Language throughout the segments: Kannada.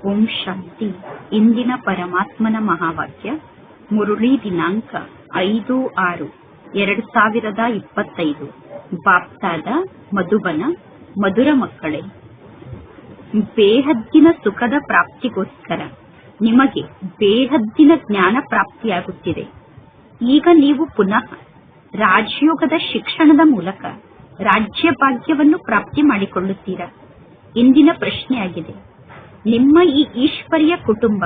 ಓಂ ಶಾಂತಿ. ಇಂದಿನ ಪರಮಾತ್ಮನ ಮಹಾವಾಕ್ಯ ಮುರುಳಿ ದಿನಾಂಕ 5/6/2025. ಬಾಪ್ತಾದ ಮಧುಬನ. ಮಧುರ ಮಕ್ಕಳೇ, ಬೇಹದ್ದಿನ ಸುಖದ ಪ್ರಾಪ್ತಿಗೋಸ್ಕರ ನಿಮಗೆ ಬೇಹದ್ದಿನ ಜ್ಞಾನ ಪ್ರಾಪ್ತಿಯಾಗುತ್ತಿದೆ. ಈಗ ನೀವು ಪುನಃ ರಾಜಯೋಗದ ಶಿಕ್ಷಣದ ಮೂಲಕ ರಾಜ್ಯ ಭಾಗ್ಯವನ್ನು ಪ್ರಾಪ್ತಿ ಮಾಡಿಕೊಳ್ಳುತ್ತೀರಾ. ಇಂದಿನ ಪ್ರಶ್ನೆಯಾಗಿದೆ, ನಿಮ್ಮ ಈ ಈಶ್ವರಿಯ ಕುಟುಂಬ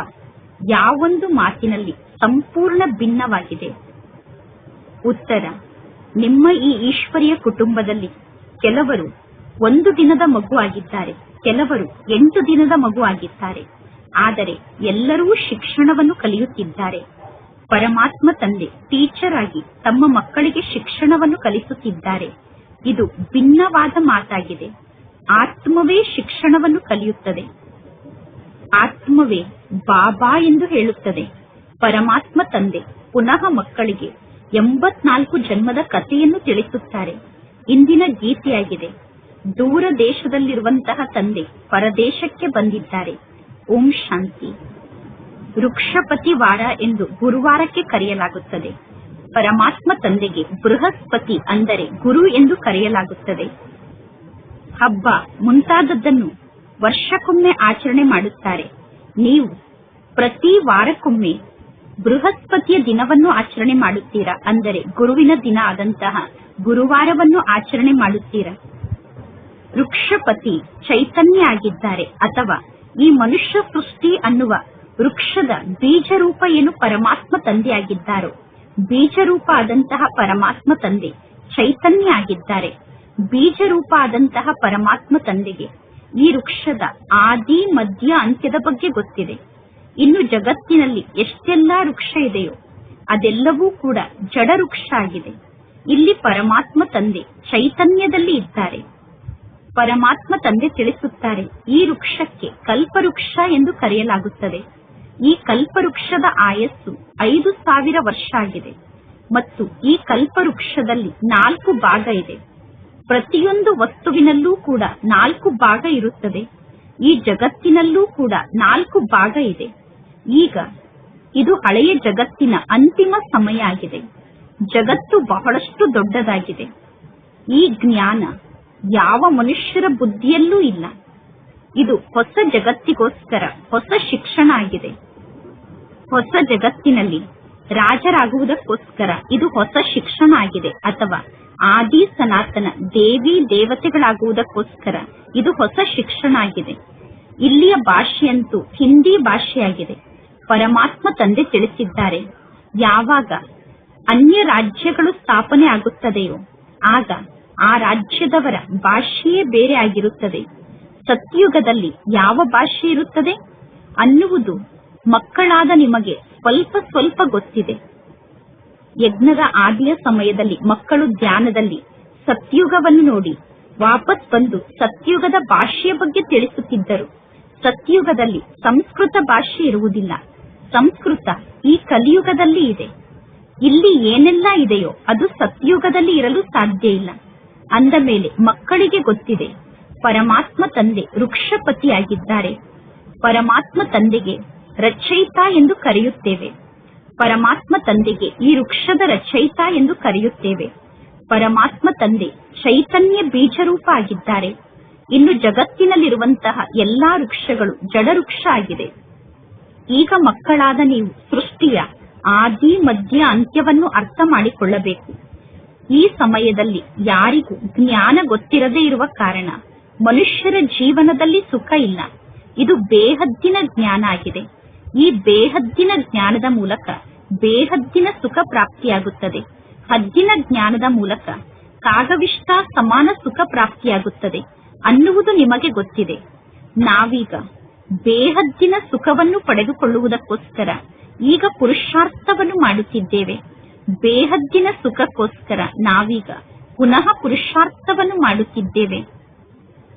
ಯಾವೊಂದು ಮಾತಿನಲ್ಲಿ ಸಂಪೂರ್ಣ ಭಿನ್ನವಾಗಿದೆ? ಉತ್ತರ: ನಿಮ್ಮ ಈ ಈಶ್ವರಿಯ ಕುಟುಂಬದಲ್ಲಿ ಕೆಲವರು 1 ದಿನದ ಮಗು ಆಗಿದ್ದಾರೆ, ಕೆಲವರು 8 ದಿನದ ಮಗು ಆಗಿದ್ದಾರೆ. ಆದರೆ ಎಲ್ಲರೂ ಶಿಕ್ಷಣವನ್ನು ಕಲಿಯುತ್ತಿದ್ದಾರೆ. ಪರಮಾತ್ಮ ತಂದೆ ಟೀಚರ್ ಆಗಿ ತಮ್ಮ ಮಕ್ಕಳಿಗೆ ಶಿಕ್ಷಣವನ್ನು ಕಲಿಸುತ್ತಿದ್ದಾರೆ. ಇದು ಭಿನ್ನವಾದ ಮಾತಾಗಿದೆ. ಆತ್ಮವೇ ಶಿಕ್ಷಣವನ್ನು ಕಲಿಯುತ್ತದೆ. ಆತ್ಮವೇ ಬಾಬಾ ಎಂದು ಹೇಳುತ್ತದೆ. ಪರಮಾತ್ಮ ತಂದೆ ಪುನಃ ಮಕ್ಕಳಿಗೆ 84 ಜನ್ಮದ ಕಥೆಯನ್ನು ತಿಳಿಸುತ್ತಾರೆ. ಇಂದಿನ ಗೀತೆಯಾಗಿದೆ, ದೂರ ದೇಶದಲ್ಲಿರುವಂತಹ ತಂದೆ ಪರದೇಶಕ್ಕೆ ಬಂದಿದ್ದಾರೆ. ಓಂ ಶಾಂತಿ. ವೃಕ್ಷಪತಿ ವಾರ ಎಂದು ಗುರುವಾರಕ್ಕೆ ಕರೆಯಲಾಗುತ್ತದೆ. ಪರಮಾತ್ಮ ತಂದೆಗೆ ಬೃಹಸ್ಪತಿ ಅಂದರೆ ಗುರು ಎಂದು ಕರೆಯಲಾಗುತ್ತದೆ. ಹಬ್ಬ ಮುಂತಾದದ್ದನ್ನು ವರ್ಷಕ್ಕೊಮ್ಮೆ ಆಚರಣೆ ಮಾಡುತ್ತಾರೆ. ನೀವು ಪ್ರತಿ ವಾರಕ್ಕೊಮ್ಮೆ ಬೃಹಸ್ಪತಿಯ ದಿನವನ್ನು ಆಚರಣೆ ಮಾಡುತ್ತೀರಾ, ಅಂದರೆ ಗುರುವಿನ ದಿನ ಆದಂತಹ ಗುರುವಾರವನ್ನು ಆಚರಣೆ ಮಾಡುತ್ತೀರಾ. ವೃಕ್ಷಪತಿ ಚೈತನ್ಯ ಆಗಿದ್ದಾರೆ, ಅಥವಾ ಈ ಮನುಷ್ಯ ಸೃಷ್ಟಿ ಅನ್ನುವ ವೃಕ್ಷದ ಬೀಜರೂಪ ಏನು ಪರಮಾತ್ಮ ತಂದೆ ಆಗಿದ್ದಾರೋ, ಬೀಜರೂಪ ಆದಂತಹ ಪರಮಾತ್ಮ ತಂದೆ ಚೈತನ್ಯ ಆಗಿದ್ದಾರೆ. ಬೀಜರೂಪ ಆದಂತಹ ಪರಮಾತ್ಮ ತಂದೆಗೆ ಈ ವೃಕ್ಷದ ಆದಿ ಮಧ್ಯ ಅಂತ್ಯದ ಬಗ್ಗೆ ಗೊತ್ತಿದೆ. ಇನ್ನು ಜಗತ್ತಿನಲ್ಲಿ ಎಷ್ಟೆಲ್ಲಾ ವೃಕ್ಷ ಇದೆಯೋ ಅದೆಲ್ಲವೂ ಕೂಡ ಜಡ ವೃಕ್ಷ ಆಗಿದೆ. ಇಲ್ಲಿ ಪರಮಾತ್ಮ ತಂದೆ ಚೈತನ್ಯದಲ್ಲಿ ಇದ್ದಾರೆ. ಪರಮಾತ್ಮ ತಂದೆ ತಿಳಿಸುತ್ತಾರೆ, ಈ ವೃಕ್ಷಕ್ಕೆ ಕಲ್ಪವೃಕ್ಷ ಎಂದು ಕರೆಯಲಾಗುತ್ತದೆ. ಈ ಕಲ್ಪವೃಕ್ಷದ ಆಯಸ್ಸು 5000 ವರ್ಷ ಆಗಿದೆ ಮತ್ತು ಈ ಕಲ್ಪವೃಕ್ಷದಲ್ಲಿ 4 ಭಾಗ ಇದೆ. ಪ್ರತಿಯೊಂದು ವಸ್ತುವಿನಲ್ಲೂ ಕೂಡ 4 ಭಾಗ ಇರುತ್ತದೆ. ಈ ಜಗತ್ತಿನಲ್ಲೂ ಕೂಡ 4 ಭಾಗ ಇದೆ. ಈಗ ಇದು ಹಳೆಯ ಜಗತ್ತಿನ ಅಂತಿಮ ಸಮಯ ಆಗಿದೆ. ಜಗತ್ತು ಬಹಳಷ್ಟು ದೊಡ್ಡದಾಗಿದೆ. ಈ ಜ್ಞಾನ ಯಾವ ಮನುಷ್ಯರ ಬುದ್ಧಿಯಲ್ಲೂ ಇಲ್ಲ. ಇದು ಹೊಸ ಜಗತ್ತಿಗೋಸ್ಕರ ಹೊಸ ಶಿಕ್ಷಣ ಆಗಿದೆ. ಹೊಸ ಜಗತ್ತಿನಲ್ಲಿ ರಾಜರಾಗುವುದಕ್ಕೋಸ್ಕರ ಇದು ಹೊಸ ಶಿಕ್ಷಣ ಆಗಿದೆ, ಅಥವಾ ಆದಿ ಸನಾತನ ದೇವಿ ದೇವತೆಗಳಾಗುವುದಕ್ಕೋಸ್ಕರ ಇದು ಹೊಸ ಶಿಕ್ಷಣ ಆಗಿದೆ. ಇಲ್ಲಿಯ ಭಾಷೆಯಂತೂ ಹಿಂದಿ ಭಾಷೆಯಾಗಿದೆ. ಪರಮಾತ್ಮ ತಂದೆ ತಿಳಿಸಿದ್ದಾರೆ, ಯಾವಾಗ ಅನ್ಯ ರಾಜ್ಯಗಳು ಸ್ಥಾಪನೆ ಆಗುತ್ತದೆಯೋ ಆಗ ಆ ರಾಜ್ಯದವರ ಭಾಷೆಯೇ ಬೇರೆ ಆಗಿರುತ್ತದೆ. ಸತ್ಯುಗದಲ್ಲಿ ಯಾವ ಭಾಷೆ ಇರುತ್ತದೆ ಅನ್ನುವುದು ಮಕ್ಕಳಾದ ನಿಮಗೆ ಸ್ವಲ್ಪ ಗೊತ್ತಿದೆ. ಯಜ್ಞದ ಆದಿಯ ಸಮಯದಲ್ಲಿ ಮಕ್ಕಳು ಧ್ಯಾನದಲ್ಲಿ ಸತ್ಯುಗವನ್ನು ನೋಡಿ ವಾಪಸ್ ಬಂದು ಸತ್ಯುಗದ ಭಾಷೆಯ ಬಗ್ಗೆ ತಿಳಿಸುತ್ತಿದ್ದರು. ಸತ್ಯುಗದಲ್ಲಿ ಸಂಸ್ಕೃತ ಭಾಷೆ ಇರುವುದಿಲ್ಲ. ಸಂಸ್ಕೃತ ಈ ಕಲಿಯುಗದಲ್ಲಿ ಇದೆ. ಇಲ್ಲಿ ಏನೆಲ್ಲ ಇದೆಯೋ ಅದು ಸತ್ಯುಗದಲ್ಲಿ ಇರಲು ಸಾಧ್ಯ ಇಲ್ಲ. ಅಂದ ಮೇಲೆ ಮಕ್ಕಳಿಗೆ ಗೊತ್ತಿದೆ, ಪರಮಾತ್ಮ ತಂದೆ ವೃಕ್ಷಪತಿಯಾಗಿದ್ದಾರೆ. ಪರಮಾತ್ಮ ತಂದೆಗೆ ರಚಯಿತ ಎಂದು ಕರೆಯುತ್ತೇವೆ. ಪರಮಾತ್ಮ ತಂದೆಗೆ ಈ ವೃಕ್ಷದ ರಚಯಿತ ಎಂದು ಕರೆಯುತ್ತೇವೆ. ಪರಮಾತ್ಮ ತಂದೆ ಚೈತನ್ಯ ಬೀಜರೂಪ ಆಗಿದ್ದಾರೆ. ಇನ್ನು ಜಗತ್ತಿನಲ್ಲಿರುವಂತಹ ಎಲ್ಲಾ ವೃಕ್ಷಗಳು ಜಡ ವೃಕ್ಷ ಆಗಿದೆ. ಈಗ ಮಕ್ಕಳಾದ ನೀವು ಸೃಷ್ಟಿಯ ಆದಿ ಮಧ್ಯ ಅಂತ್ಯವನ್ನು ಅರ್ಥ ಮಾಡಿಕೊಳ್ಳಬೇಕು. ಈ ಸಮಯದಲ್ಲಿ ಯಾರಿಗೂ ಜ್ಞಾನ ಗೊತ್ತಿರದೇ ಇರುವ ಕಾರಣ ಮನುಷ್ಯರ ಜೀವನದಲ್ಲಿ ಸುಖ ಇಲ್ಲ. ಇದು ಬೇಹದ್ದಿನ ಜ್ಞಾನ ಆಗಿದೆ. ಈ ಬೇಹದ್ದಿನ ಜ್ಞಾನದ ಮೂಲಕ ಬೇಹದ್ದಿನ ಸುಖ ಪ್ರಾಪ್ತಿಯಾಗುತ್ತದೆ. ಹದ್ದಿನ ಜ್ಞಾನದ ಮೂಲಕ ಕಾಗವಿಷ್ಟ ಸಮಾನ ಸುಖ ಪ್ರಾಪ್ತಿಯಾಗುತ್ತದೆ ಅನ್ನುವುದು ನಿಮಗೆ ಗೊತ್ತಿದೆ. ನಾವೀಗ ಬೇಹದ್ದಿನ ಸುಖವನ್ನು ಪಡೆದುಕೊಳ್ಳುವುದಕ್ಕೋಸ್ಕರ ಈಗ ಪುರುಷಾರ್ಥವನ್ನು ಮಾಡುತ್ತಿದ್ದೇವೆ. ಬೇಹದ್ದಿನ ಸುಖಕ್ಕೋಸ್ಕರ ನಾವೀಗ ಪುನಃ ಪುರುಷಾರ್ಥವನ್ನು ಮಾಡುತ್ತಿದ್ದೇವೆ.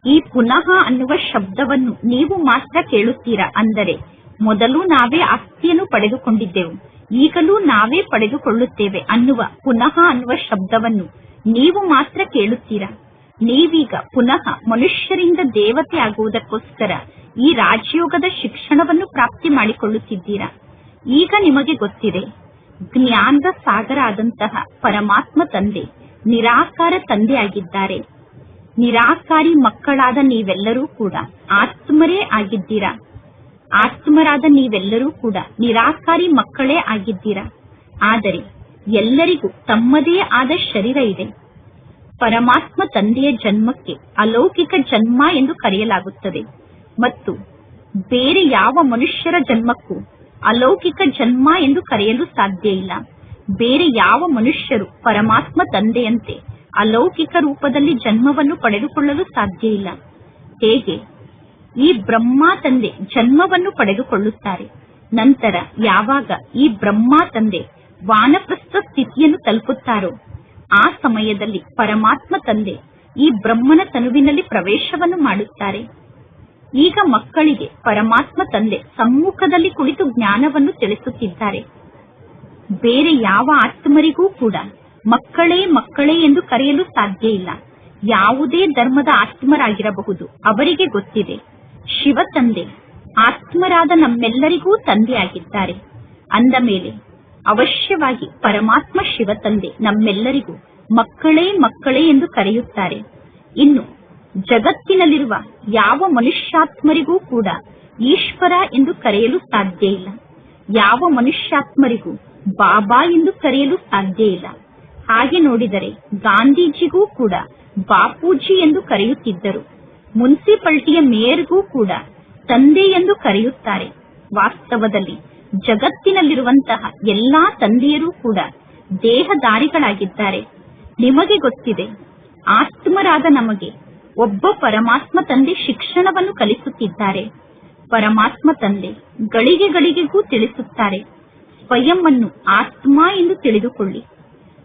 ಈ ಪುನಃ ಅನ್ನುವ ಶಬ್ದವನ್ನು ನೀವು ಮಾತ್ರ ಕೇಳುತ್ತೀರಾ, ಅಂದರೆ ಮೊದಲು ನಾವೇ ಆಸ್ತಿಯನ್ನು ಪಡೆದುಕೊಂಡಿದ್ದೆವು, ಈಗಲೂ ನಾವೇ ಪಡೆದುಕೊಳ್ಳುತ್ತೇವೆ ಅನ್ನುವ ಪುನಃ ಅನ್ನುವ ಶಬ್ದವನ್ನು ನೀವು ಮಾತ್ರ ಕೇಳುತ್ತೀರಾ. ನೀವೀಗ ಪುನಃ ಮನುಷ್ಯರಿಂದ ದೇವತೆ ಆಗುವುದಕ್ಕೋಸ್ಕರ ಈ ರಾಜಯೋಗದ ಶಿಕ್ಷಣವನ್ನು ಪ್ರಾಪ್ತಿ ಮಾಡಿಕೊಳ್ಳುತ್ತಿದ್ದೀರಾ. ಈಗ ನಿಮಗೆ ಗೊತ್ತಿದೆ, ಜ್ಞಾನದ ಸಾಗರ ಆದಂತಹ ಪರಮಾತ್ಮ ತಂದೆ ನಿರಾಕಾರ ತಂದೆಯಾಗಿದ್ದಾರೆ. ನಿರಾಕಾರಿ ಮಕ್ಕಳಾದ ನೀವೆಲ್ಲರೂ ಕೂಡ ಆತ್ಮರೇ ಆಗಿದ್ದೀರಾ. ಆತ್ಮರಾದ ನೀವೆಲ್ಲರೂ ಕೂಡ ನಿರಾಕಾರಿ ಮಕ್ಕಳೇ ಆಗಿದ್ದೀರಾ. ಆದರೆ ಎಲ್ಲರಿಗೂ ತಮ್ಮದೇ ಆದ ಶರೀರ ಇದೆ. ಪರಮಾತ್ಮ ತಂದೆಯ ಜನ್ಮಕ್ಕೆ ಅಲೌಕಿಕ ಜನ್ಮ ಎಂದು ಕರೆಯಲಾಗುತ್ತದೆ ಮತ್ತು ಬೇರೆ ಯಾವ ಮನುಷ್ಯರ ಜನ್ಮಕ್ಕೂ ಅಲೌಕಿಕ ಜನ್ಮ ಎಂದು ಕರೆಯಲು ಸಾಧ್ಯ ಇಲ್ಲ. ಬೇರೆ ಯಾವ ಮನುಷ್ಯರು ಪರಮಾತ್ಮ ತಂದೆಯಂತೆ ಅಲೌಕಿಕ ರೂಪದಲ್ಲಿ ಜನ್ಮವನ್ನು ಪಡೆದುಕೊಳ್ಳಲು ಸಾಧ್ಯ ಇಲ್ಲ. ಹೇಗೆ ಈ ಬ್ರಹ್ಮ ತಂದೆ ಜನ್ಮವನ್ನು ಪಡೆದುಕೊಳ್ಳುತ್ತಾರೆ, ನಂತರ ಯಾವಾಗ ಈ ಬ್ರಹ್ಮ ತಂದೆ ವಾನಪ್ರಸ್ಥ ಸ್ಥಿತಿಯನ್ನು ತಲುಪುತ್ತಾರೋ ಆ ಸಮಯದಲ್ಲಿ ಪರಮಾತ್ಮ ತಂದೆ ಈ ಬ್ರಹ್ಮನ ತನುವಿನಲ್ಲಿ ಪ್ರವೇಶವನ್ನು ಮಾಡುತ್ತಾರೆ. ಈಗ ಮಕ್ಕಳಿಗೆ ಪರಮಾತ್ಮ ತಂದೆ ಸಮ್ಮುಖದಲ್ಲಿ ಕುಳಿತು ಜ್ಞಾನವನ್ನು ತಿಳಿಸುತ್ತಿದ್ದಾರೆ. ಬೇರೆ ಯಾವ ಆತ್ಮರಿಗೂ ಕೂಡ ಮಕ್ಕಳೇ ಮಕ್ಕಳೇ ಎಂದು ಕರೆಯಲು ಸಾಧ್ಯ ಇಲ್ಲ. ಯಾವುದೇ ಧರ್ಮದ ಆತ್ಮರಾಗಿರಬಹುದು, ಅವರಿಗೆ ಗೊತ್ತಿದೆ ಶಿವ ತಂದೆ ಆತ್ಮರಾದ ನಮ್ಮೆಲ್ಲರಿಗೂ ತಂದೆಯಾಗಿದ್ದಾರೆ. ಅಂದ ಮೇಲೆ ಅವಶ್ಯವಾಗಿ ಪರಮಾತ್ಮ ಶಿವ ತಂದೆ ನಮ್ಮೆಲ್ಲರಿಗೂ ಮಕ್ಕಳೇ ಮಕ್ಕಳೇ ಎಂದು ಕರೆಯುತ್ತಾರೆ. ಇನ್ನು ಜಗತ್ತಿನಲ್ಲಿರುವ ಯಾವ ಮನುಷ್ಯಾತ್ಮರಿಗೂ ಕೂಡ ಈಶ್ವರ ಎಂದು ಕರೆಯಲು ಸಾಧ್ಯ ಇಲ್ಲ. ಯಾವ ಮನುಷ್ಯಾತ್ಮರಿಗೂ ಬಾಬಾ ಎಂದು ಕರೆಯಲು ಸಾಧ್ಯ ಇಲ್ಲ. ಹಾಗೆ ನೋಡಿದರೆ ಗಾಂಧೀಜಿಗೂ ಕೂಡ ಬಾಪೂಜಿ ಎಂದು ಕರೆಯುತ್ತಿದ್ದರು. ಮುನ್ಸಿಪಾಲಿಟಿಯ ಮೇಯರ್ಗೂ ಕೂಡ ತಂದೆ ಎಂದು ಕರೆಯುತ್ತಾರೆ. ವಾಸ್ತವದಲ್ಲಿ ಜಗತ್ತಿನಲ್ಲಿರುವಂತಹ ಎಲ್ಲಾ ತಂದೆಯರೂ ಕೂಡ ದೇಹಧಾರಿಗಳಾಗಿದ್ದಾರೆ. ನಿಮಗೆ ಗೊತ್ತಿದೆ, ಆತ್ಮರಾದ ನಮಗೆ ಒಬ್ಬ ಪರಮಾತ್ಮ ತಂದೆ ಶಿಕ್ಷಣವನ್ನು ಕಲಿಸುತ್ತಿದ್ದಾರೆ. ಪರಮಾತ್ಮ ತಂದೆ ಗಳಿಗೆ ಗಳಿಗೆಗೂ ತಿಳಿಸುತ್ತಾರೆ, ಸ್ವಯಂ ಅನ್ನು ಆತ್ಮ ಎಂದು ತಿಳಿದುಕೊಳ್ಳಿ.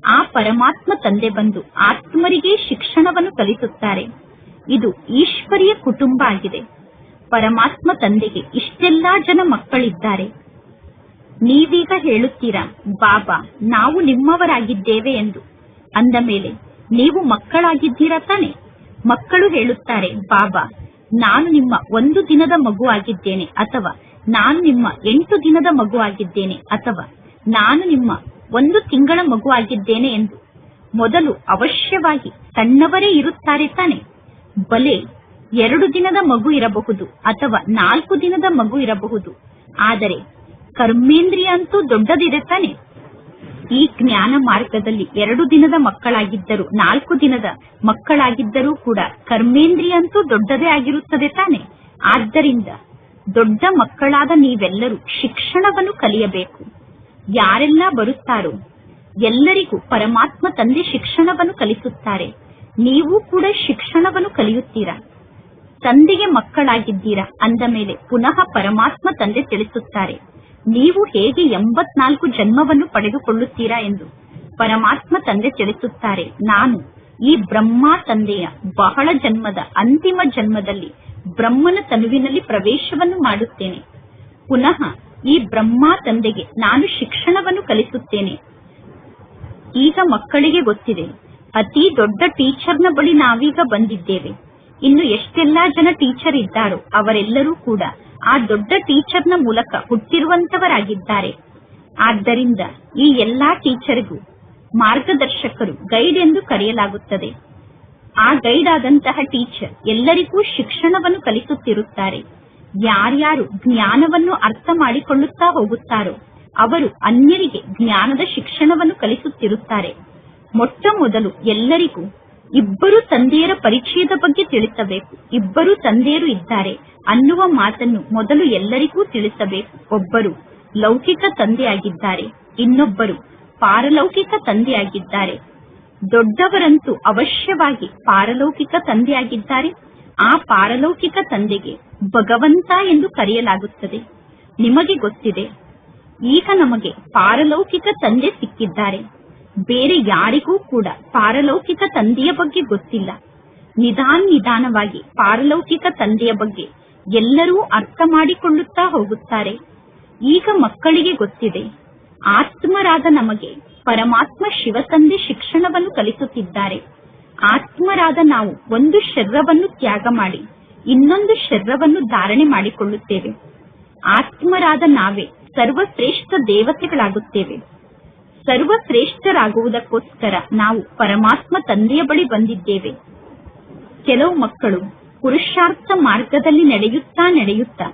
ಆ ಪರಮಾತ್ಮ ತಂದೆ ಬಂದು ಆತ್ಮರಿಗೆ ಶಿಕ್ಷಣವನ್ನು ಕಲಿಸುತ್ತಾರೆ. ಇದು ಈಶ್ವರಿಯ ಕುಟುಂಬ ಆಗಿದೆ. ಪರಮಾತ್ಮ ತಂದೆಗೆ ಇಷ್ಟೆಲ್ಲಾ ಜನ ಮಕ್ಕಳಿದ್ದಾರೆ. ನೀವೀಗ ಹೇಳುತ್ತೀರಾ, ಬಾಬಾ ನಾವು ನಿಮ್ಮವರಾಗಿದ್ದೇವೆ ಎಂದು. ಅಂದ ಮೇಲೆ ನೀವು ಮಕ್ಕಳಾಗಿದ್ದೀರಾ ತಾನೆ? ಮಕ್ಕಳು ಹೇಳುತ್ತಾರೆ, ಬಾಬಾ ನಾನು ನಿಮ್ಮ 1 ದಿನದ ಮಗು ಆಗಿದ್ದೇನೆ, ಅಥವಾ ನಾನು ನಿಮ್ಮ 8 ದಿನದ ಮಗು ಆಗಿದ್ದೇನೆ, ಅಥವಾ ನಾನು ನಿಮ್ಮ 1 ತಿಂಗಳ ಮಗು ಆಗಿದ್ದೇನೆ ಎಂದು. ಮೊದಲು ಅವಶ್ಯವಾಗಿ ಸಣ್ಣವರೇ ಇರುತ್ತಾರೆ ತಾನೆ? ಬಲೆ 2 ದಿನದ ಮಗು ಇರಬಹುದು ಅಥವಾ 4 ದಿನದ ಮಗು ಇರಬಹುದು, ಆದರೆ ಕರ್ಮೇಂದ್ರಿಯ ಅಂತೂ ದೊಡ್ಡದಿದೆ ತಾನೆ? ಈ ಜ್ಞಾನ ಮಾರ್ಗದಲ್ಲಿ 2 ದಿನದ ಮಕ್ಕಳಾಗಿದ್ದರೂ 4 ದಿನದ ಮಕ್ಕಳಾಗಿದ್ದರೂ ಕೂಡ ಕರ್ಮೇಂದ್ರಿಯ ಅಂತೂ ದೊಡ್ಡದೇ ಆಗಿರುತ್ತದೆ ತಾನೆ? ಆದ್ದರಿಂದ ದೊಡ್ಡ ಮಕ್ಕಳಾದ ನೀವೆಲ್ಲರೂ ಶಿಕ್ಷಣವನ್ನು ಕಲಿಯಬೇಕು. ಯಾರೆಲ್ಲ ಬರುತ್ತಾರೋ ಎಲ್ಲರಿಗೂ ಪರಮಾತ್ಮ ತಂದೆ ಶಿಕ್ಷಣವನ್ನು ಕಲಿಸುತ್ತಾರೆ. ನೀವು ಕೂಡ ಶಿಕ್ಷಣವನ್ನು ಕಲಿಯುತ್ತೀರಾ. ತಂದೆಗೆ ಮಕ್ಕಳಾಗಿದ್ದೀರಾ ಅಂದ ಮೇಲೆ ಪುನಃ ಪರಮಾತ್ಮ ತಂದೆ ತಿಳಿಸುತ್ತಾರೆ, ನೀವು ಹೇಗೆ 84 ಜನ್ಮವನ್ನು ಪಡೆದುಕೊಳ್ಳುತ್ತೀರಾ ಎಂದು. ಪರಮಾತ್ಮ ತಂದೆ ತಿಳಿಸುತ್ತಾರೆ, ನಾನು ಈ ಬ್ರಹ್ಮ ತಂದೆಯ ಬಹಳ ಜನ್ಮದ ಅಂತಿಮ ಜನ್ಮದಲ್ಲಿ ಬ್ರಹ್ಮನ ತನುವಿನಲ್ಲಿ ಪ್ರವೇಶವನ್ನು ಮಾಡುತ್ತೇನೆ. ಪುನಃ ಈ ಬ್ರಹ್ಮ ತಂದೆಗೆ ನಾನು ಶಿಕ್ಷಣವನ್ನು ಕಲಿಸುತ್ತೇನೆ. ಈಗ ಮಕ್ಕಳಿಗೆ ಗೊತ್ತಿದೆ, ಅತಿ ದೊಡ್ಡ ಟೀಚರ್ನ ಬಳಿ ನಾವೀಗ ಬಂದಿದ್ದೇವೆ. ಇನ್ನು ಎಷ್ಟೆಲ್ಲಾ ಜನ ಟೀಚರ್ ಇದ್ದಾರೋ ಅವರೆಲ್ಲರೂ ಕೂಡ ಆ ದೊಡ್ಡ ಟೀಚರ್ನ ಮೂಲಕ ಹುಟ್ಟಿರುವಂತವರಾಗಿದ್ದಾರೆ. ಆದ್ದರಿಂದ ಈ ಎಲ್ಲಾ ಟೀಚರ್ಗೂ ಮಾರ್ಗದರ್ಶಕರು ಗೈಡ್ ಎಂದು ಕರೆಯಲಾಗುತ್ತದೆ. ಆ ಗೈಡ್ ಆದಂತಹ ಟೀಚರ್ ಎಲ್ಲರಿಗೂ ಶಿಕ್ಷಣವನ್ನು ಕಲಿಸುತ್ತಿರುತ್ತಾರೆ. ಯಾರ್ಯಾರು ಜ್ಞಾನವನ್ನು ಅರ್ಥ ಮಾಡಿಕೊಳ್ಳುತ್ತಾ ಹೋಗುತ್ತಾರೋ ಅವರು ಅನ್ಯರಿಗೆ ಜ್ಞಾನದ ಶಿಕ್ಷಣವನ್ನು ಕಲಿಸುತ್ತಿರುತ್ತಾರೆ. ಮೊಟ್ಟ ಮೊದಲು ಎಲ್ಲರಿಗೂ ಇಬ್ಬರು ತಂದೆಯರ ಪರಿಚಯದ ಬಗ್ಗೆ ತಿಳಿಸಬೇಕು. ಇಬ್ಬರು ತಂದೆಯರು ಇದ್ದಾರೆ ಅನ್ನುವ ಮಾತನ್ನು ಮೊದಲು ಎಲ್ಲರಿಗೂ ತಿಳಿಸಬೇಕು. ಒಬ್ಬರು ಲೌಕಿಕ ತಂದೆಯಾಗಿದ್ದಾರೆ, ಇನ್ನೊಬ್ಬರು ಪಾರಲೌಕಿಕ ತಂದೆಯಾಗಿದ್ದಾರೆ. ದೊಡ್ಡವರಂತೂ ಅವಶ್ಯವಾಗಿ ಪಾರಲೌಕಿಕ ತಂದೆಯಾಗಿದ್ದಾರೆ. ಆ ಪಾರಲೌಕಿಕ ತಂದೆಗೆ ಭಗವಂತ ಎಂದು ಕರೆಯಲಾಗುತ್ತದೆ. ನಿಮಗೆ ಗೊತ್ತಿದೆ, ಈಗ ನಮಗೆ ಪಾರಲೌಕಿಕ ತಂದೆ ಸಿಕ್ಕಿದ್ದಾರೆ. ಬೇರೆ ಯಾರಿಗೂ ಕೂಡ ಪಾರಲೌಕಿಕ ತಂದೆಯ ಬಗ್ಗೆ ಗೊತ್ತಿಲ್ಲ. ನಿಧಾನವಾಗಿ ಪಾರಲೌಕಿಕ ತಂದೆಯ ಬಗ್ಗೆ ಎಲ್ಲರೂ ಅರ್ಥ ಮಾಡಿಕೊಳ್ಳುತ್ತಾ ಹೋಗುತ್ತಾರೆ. ಈಗ ಮಕ್ಕಳಿಗೆ ಗೊತ್ತಿದೆ, ಆತ್ಮರಾದ ನಮಗೆ ಪರಮಾತ್ಮ ಶಿವ ತಂದೆ ಶಿಕ್ಷಣವನ್ನು ಕಲಿಸುತ್ತಿದ್ದಾರೆ. ಆತ್ಮರಾದ ನಾವು ಒಂದು ಶರೀರವನ್ನು ತ್ಯಾಗ ಮಾಡಿ ಇನ್ನೊಂದು ಶರೀರವನ್ನು ಧಾರಣೆ ಮಾಡಿಕೊಳ್ಳುತ್ತೇವೆ. ಆತ್ಮರಾದ ನಾವೇ ಸರ್ವಶ್ರೇಷ್ಠ ದೇವತೆಗಳಾಗುತ್ತೇವೆ. ಸರ್ವಶ್ರೇಷ್ಠರಾಗುವುದಕ್ಕೋಸ್ಕರ ನಾವು ಪರಮಾತ್ಮ ತಂದೆಯ ಬಳಿ ಬಂದಿದ್ದೇವೆ. ಕೆಲವು ಮಕ್ಕಳು ಪುರುಷಾರ್ಥ ಮಾರ್ಗದಲ್ಲಿ ನಡೆಯುತ್ತಾ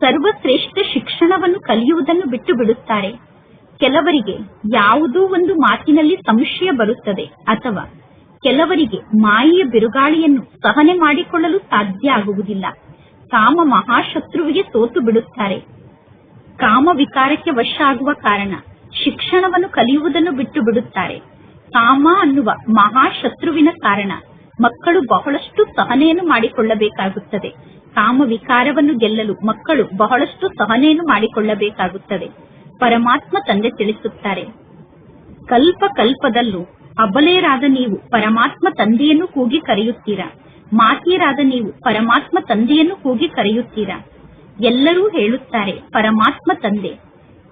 ಸರ್ವಶ್ರೇಷ್ಠ ಶಿಕ್ಷಣವನ್ನು ಕಲಿಯುವುದನ್ನು ಬಿಟ್ಟು ಬಿಡುತ್ತಾರೆ. ಕೆಲವರಿಗೆ ಯಾವುದೋ ಒಂದು ಮಾತಿನಲ್ಲಿ ಸಂಶಯ ಬರುತ್ತದೆ, ಅಥವಾ ಕೆಲವರಿಗೆ ಮಾಯೆಯ ಬಿರುಗಾಳಿಯನ್ನು ಸಹನೆ ಮಾಡಿಕೊಳ್ಳಲು ಸಾಧ್ಯ ಆಗುವುದಿಲ್ಲ. ಕಾಮ ಮಹಾಶತ್ರುವಿಗೆ ಸೋತು ಬಿಡುತ್ತಾರೆ. ಕಾಮ ವಿಕಾರಕ್ಕೆ ವಶ ಆಗುವ ಕಾರಣ ಶಿಕ್ಷಣವನ್ನು ಕಲಿಯುವುದನ್ನು ಬಿಟ್ಟು ಬಿಡುತ್ತಾರೆ. ಕಾಮ ಅನ್ನುವ ಮಹಾಶತ್ರುವಿನ ಕಾರಣ ಮಕ್ಕಳು ಬಹಳಷ್ಟು ಸಹನೆಯನ್ನು ಮಾಡಿಕೊಳ್ಳಬೇಕಾಗುತ್ತದೆ. ಕಾಮ ವಿಕಾರವನ್ನು ಗೆಲ್ಲಲು ಮಕ್ಕಳು ಬಹಳಷ್ಟು ಸಹನೆಯನ್ನು ಮಾಡಿಕೊಳ್ಳಬೇಕಾಗುತ್ತದೆ. ಪರಮಾತ್ಮ ತಂದೆ ತಿಳಿಸುತ್ತಾರೆ, ಕಲ್ಪ ಕಲ್ಪದಲ್ಲೂ ಅಬಲೆಯರಾದ ನೀವು ಪರಮಾತ್ಮ ತಂದೆಯನ್ನು ಕೂಗಿ ಕರೆಯುತ್ತೀರಾ. ಮಾತೆಯರಾದ ನೀವು ಪರಮಾತ್ಮ ತಂದೆಯನ್ನು ಕೂಗಿ ಕರೆಯುತ್ತೀರಾ. ಎಲ್ಲರೂ ಹೇಳುತ್ತಾರೆ, ಪರಮಾತ್ಮ ತಂದೆ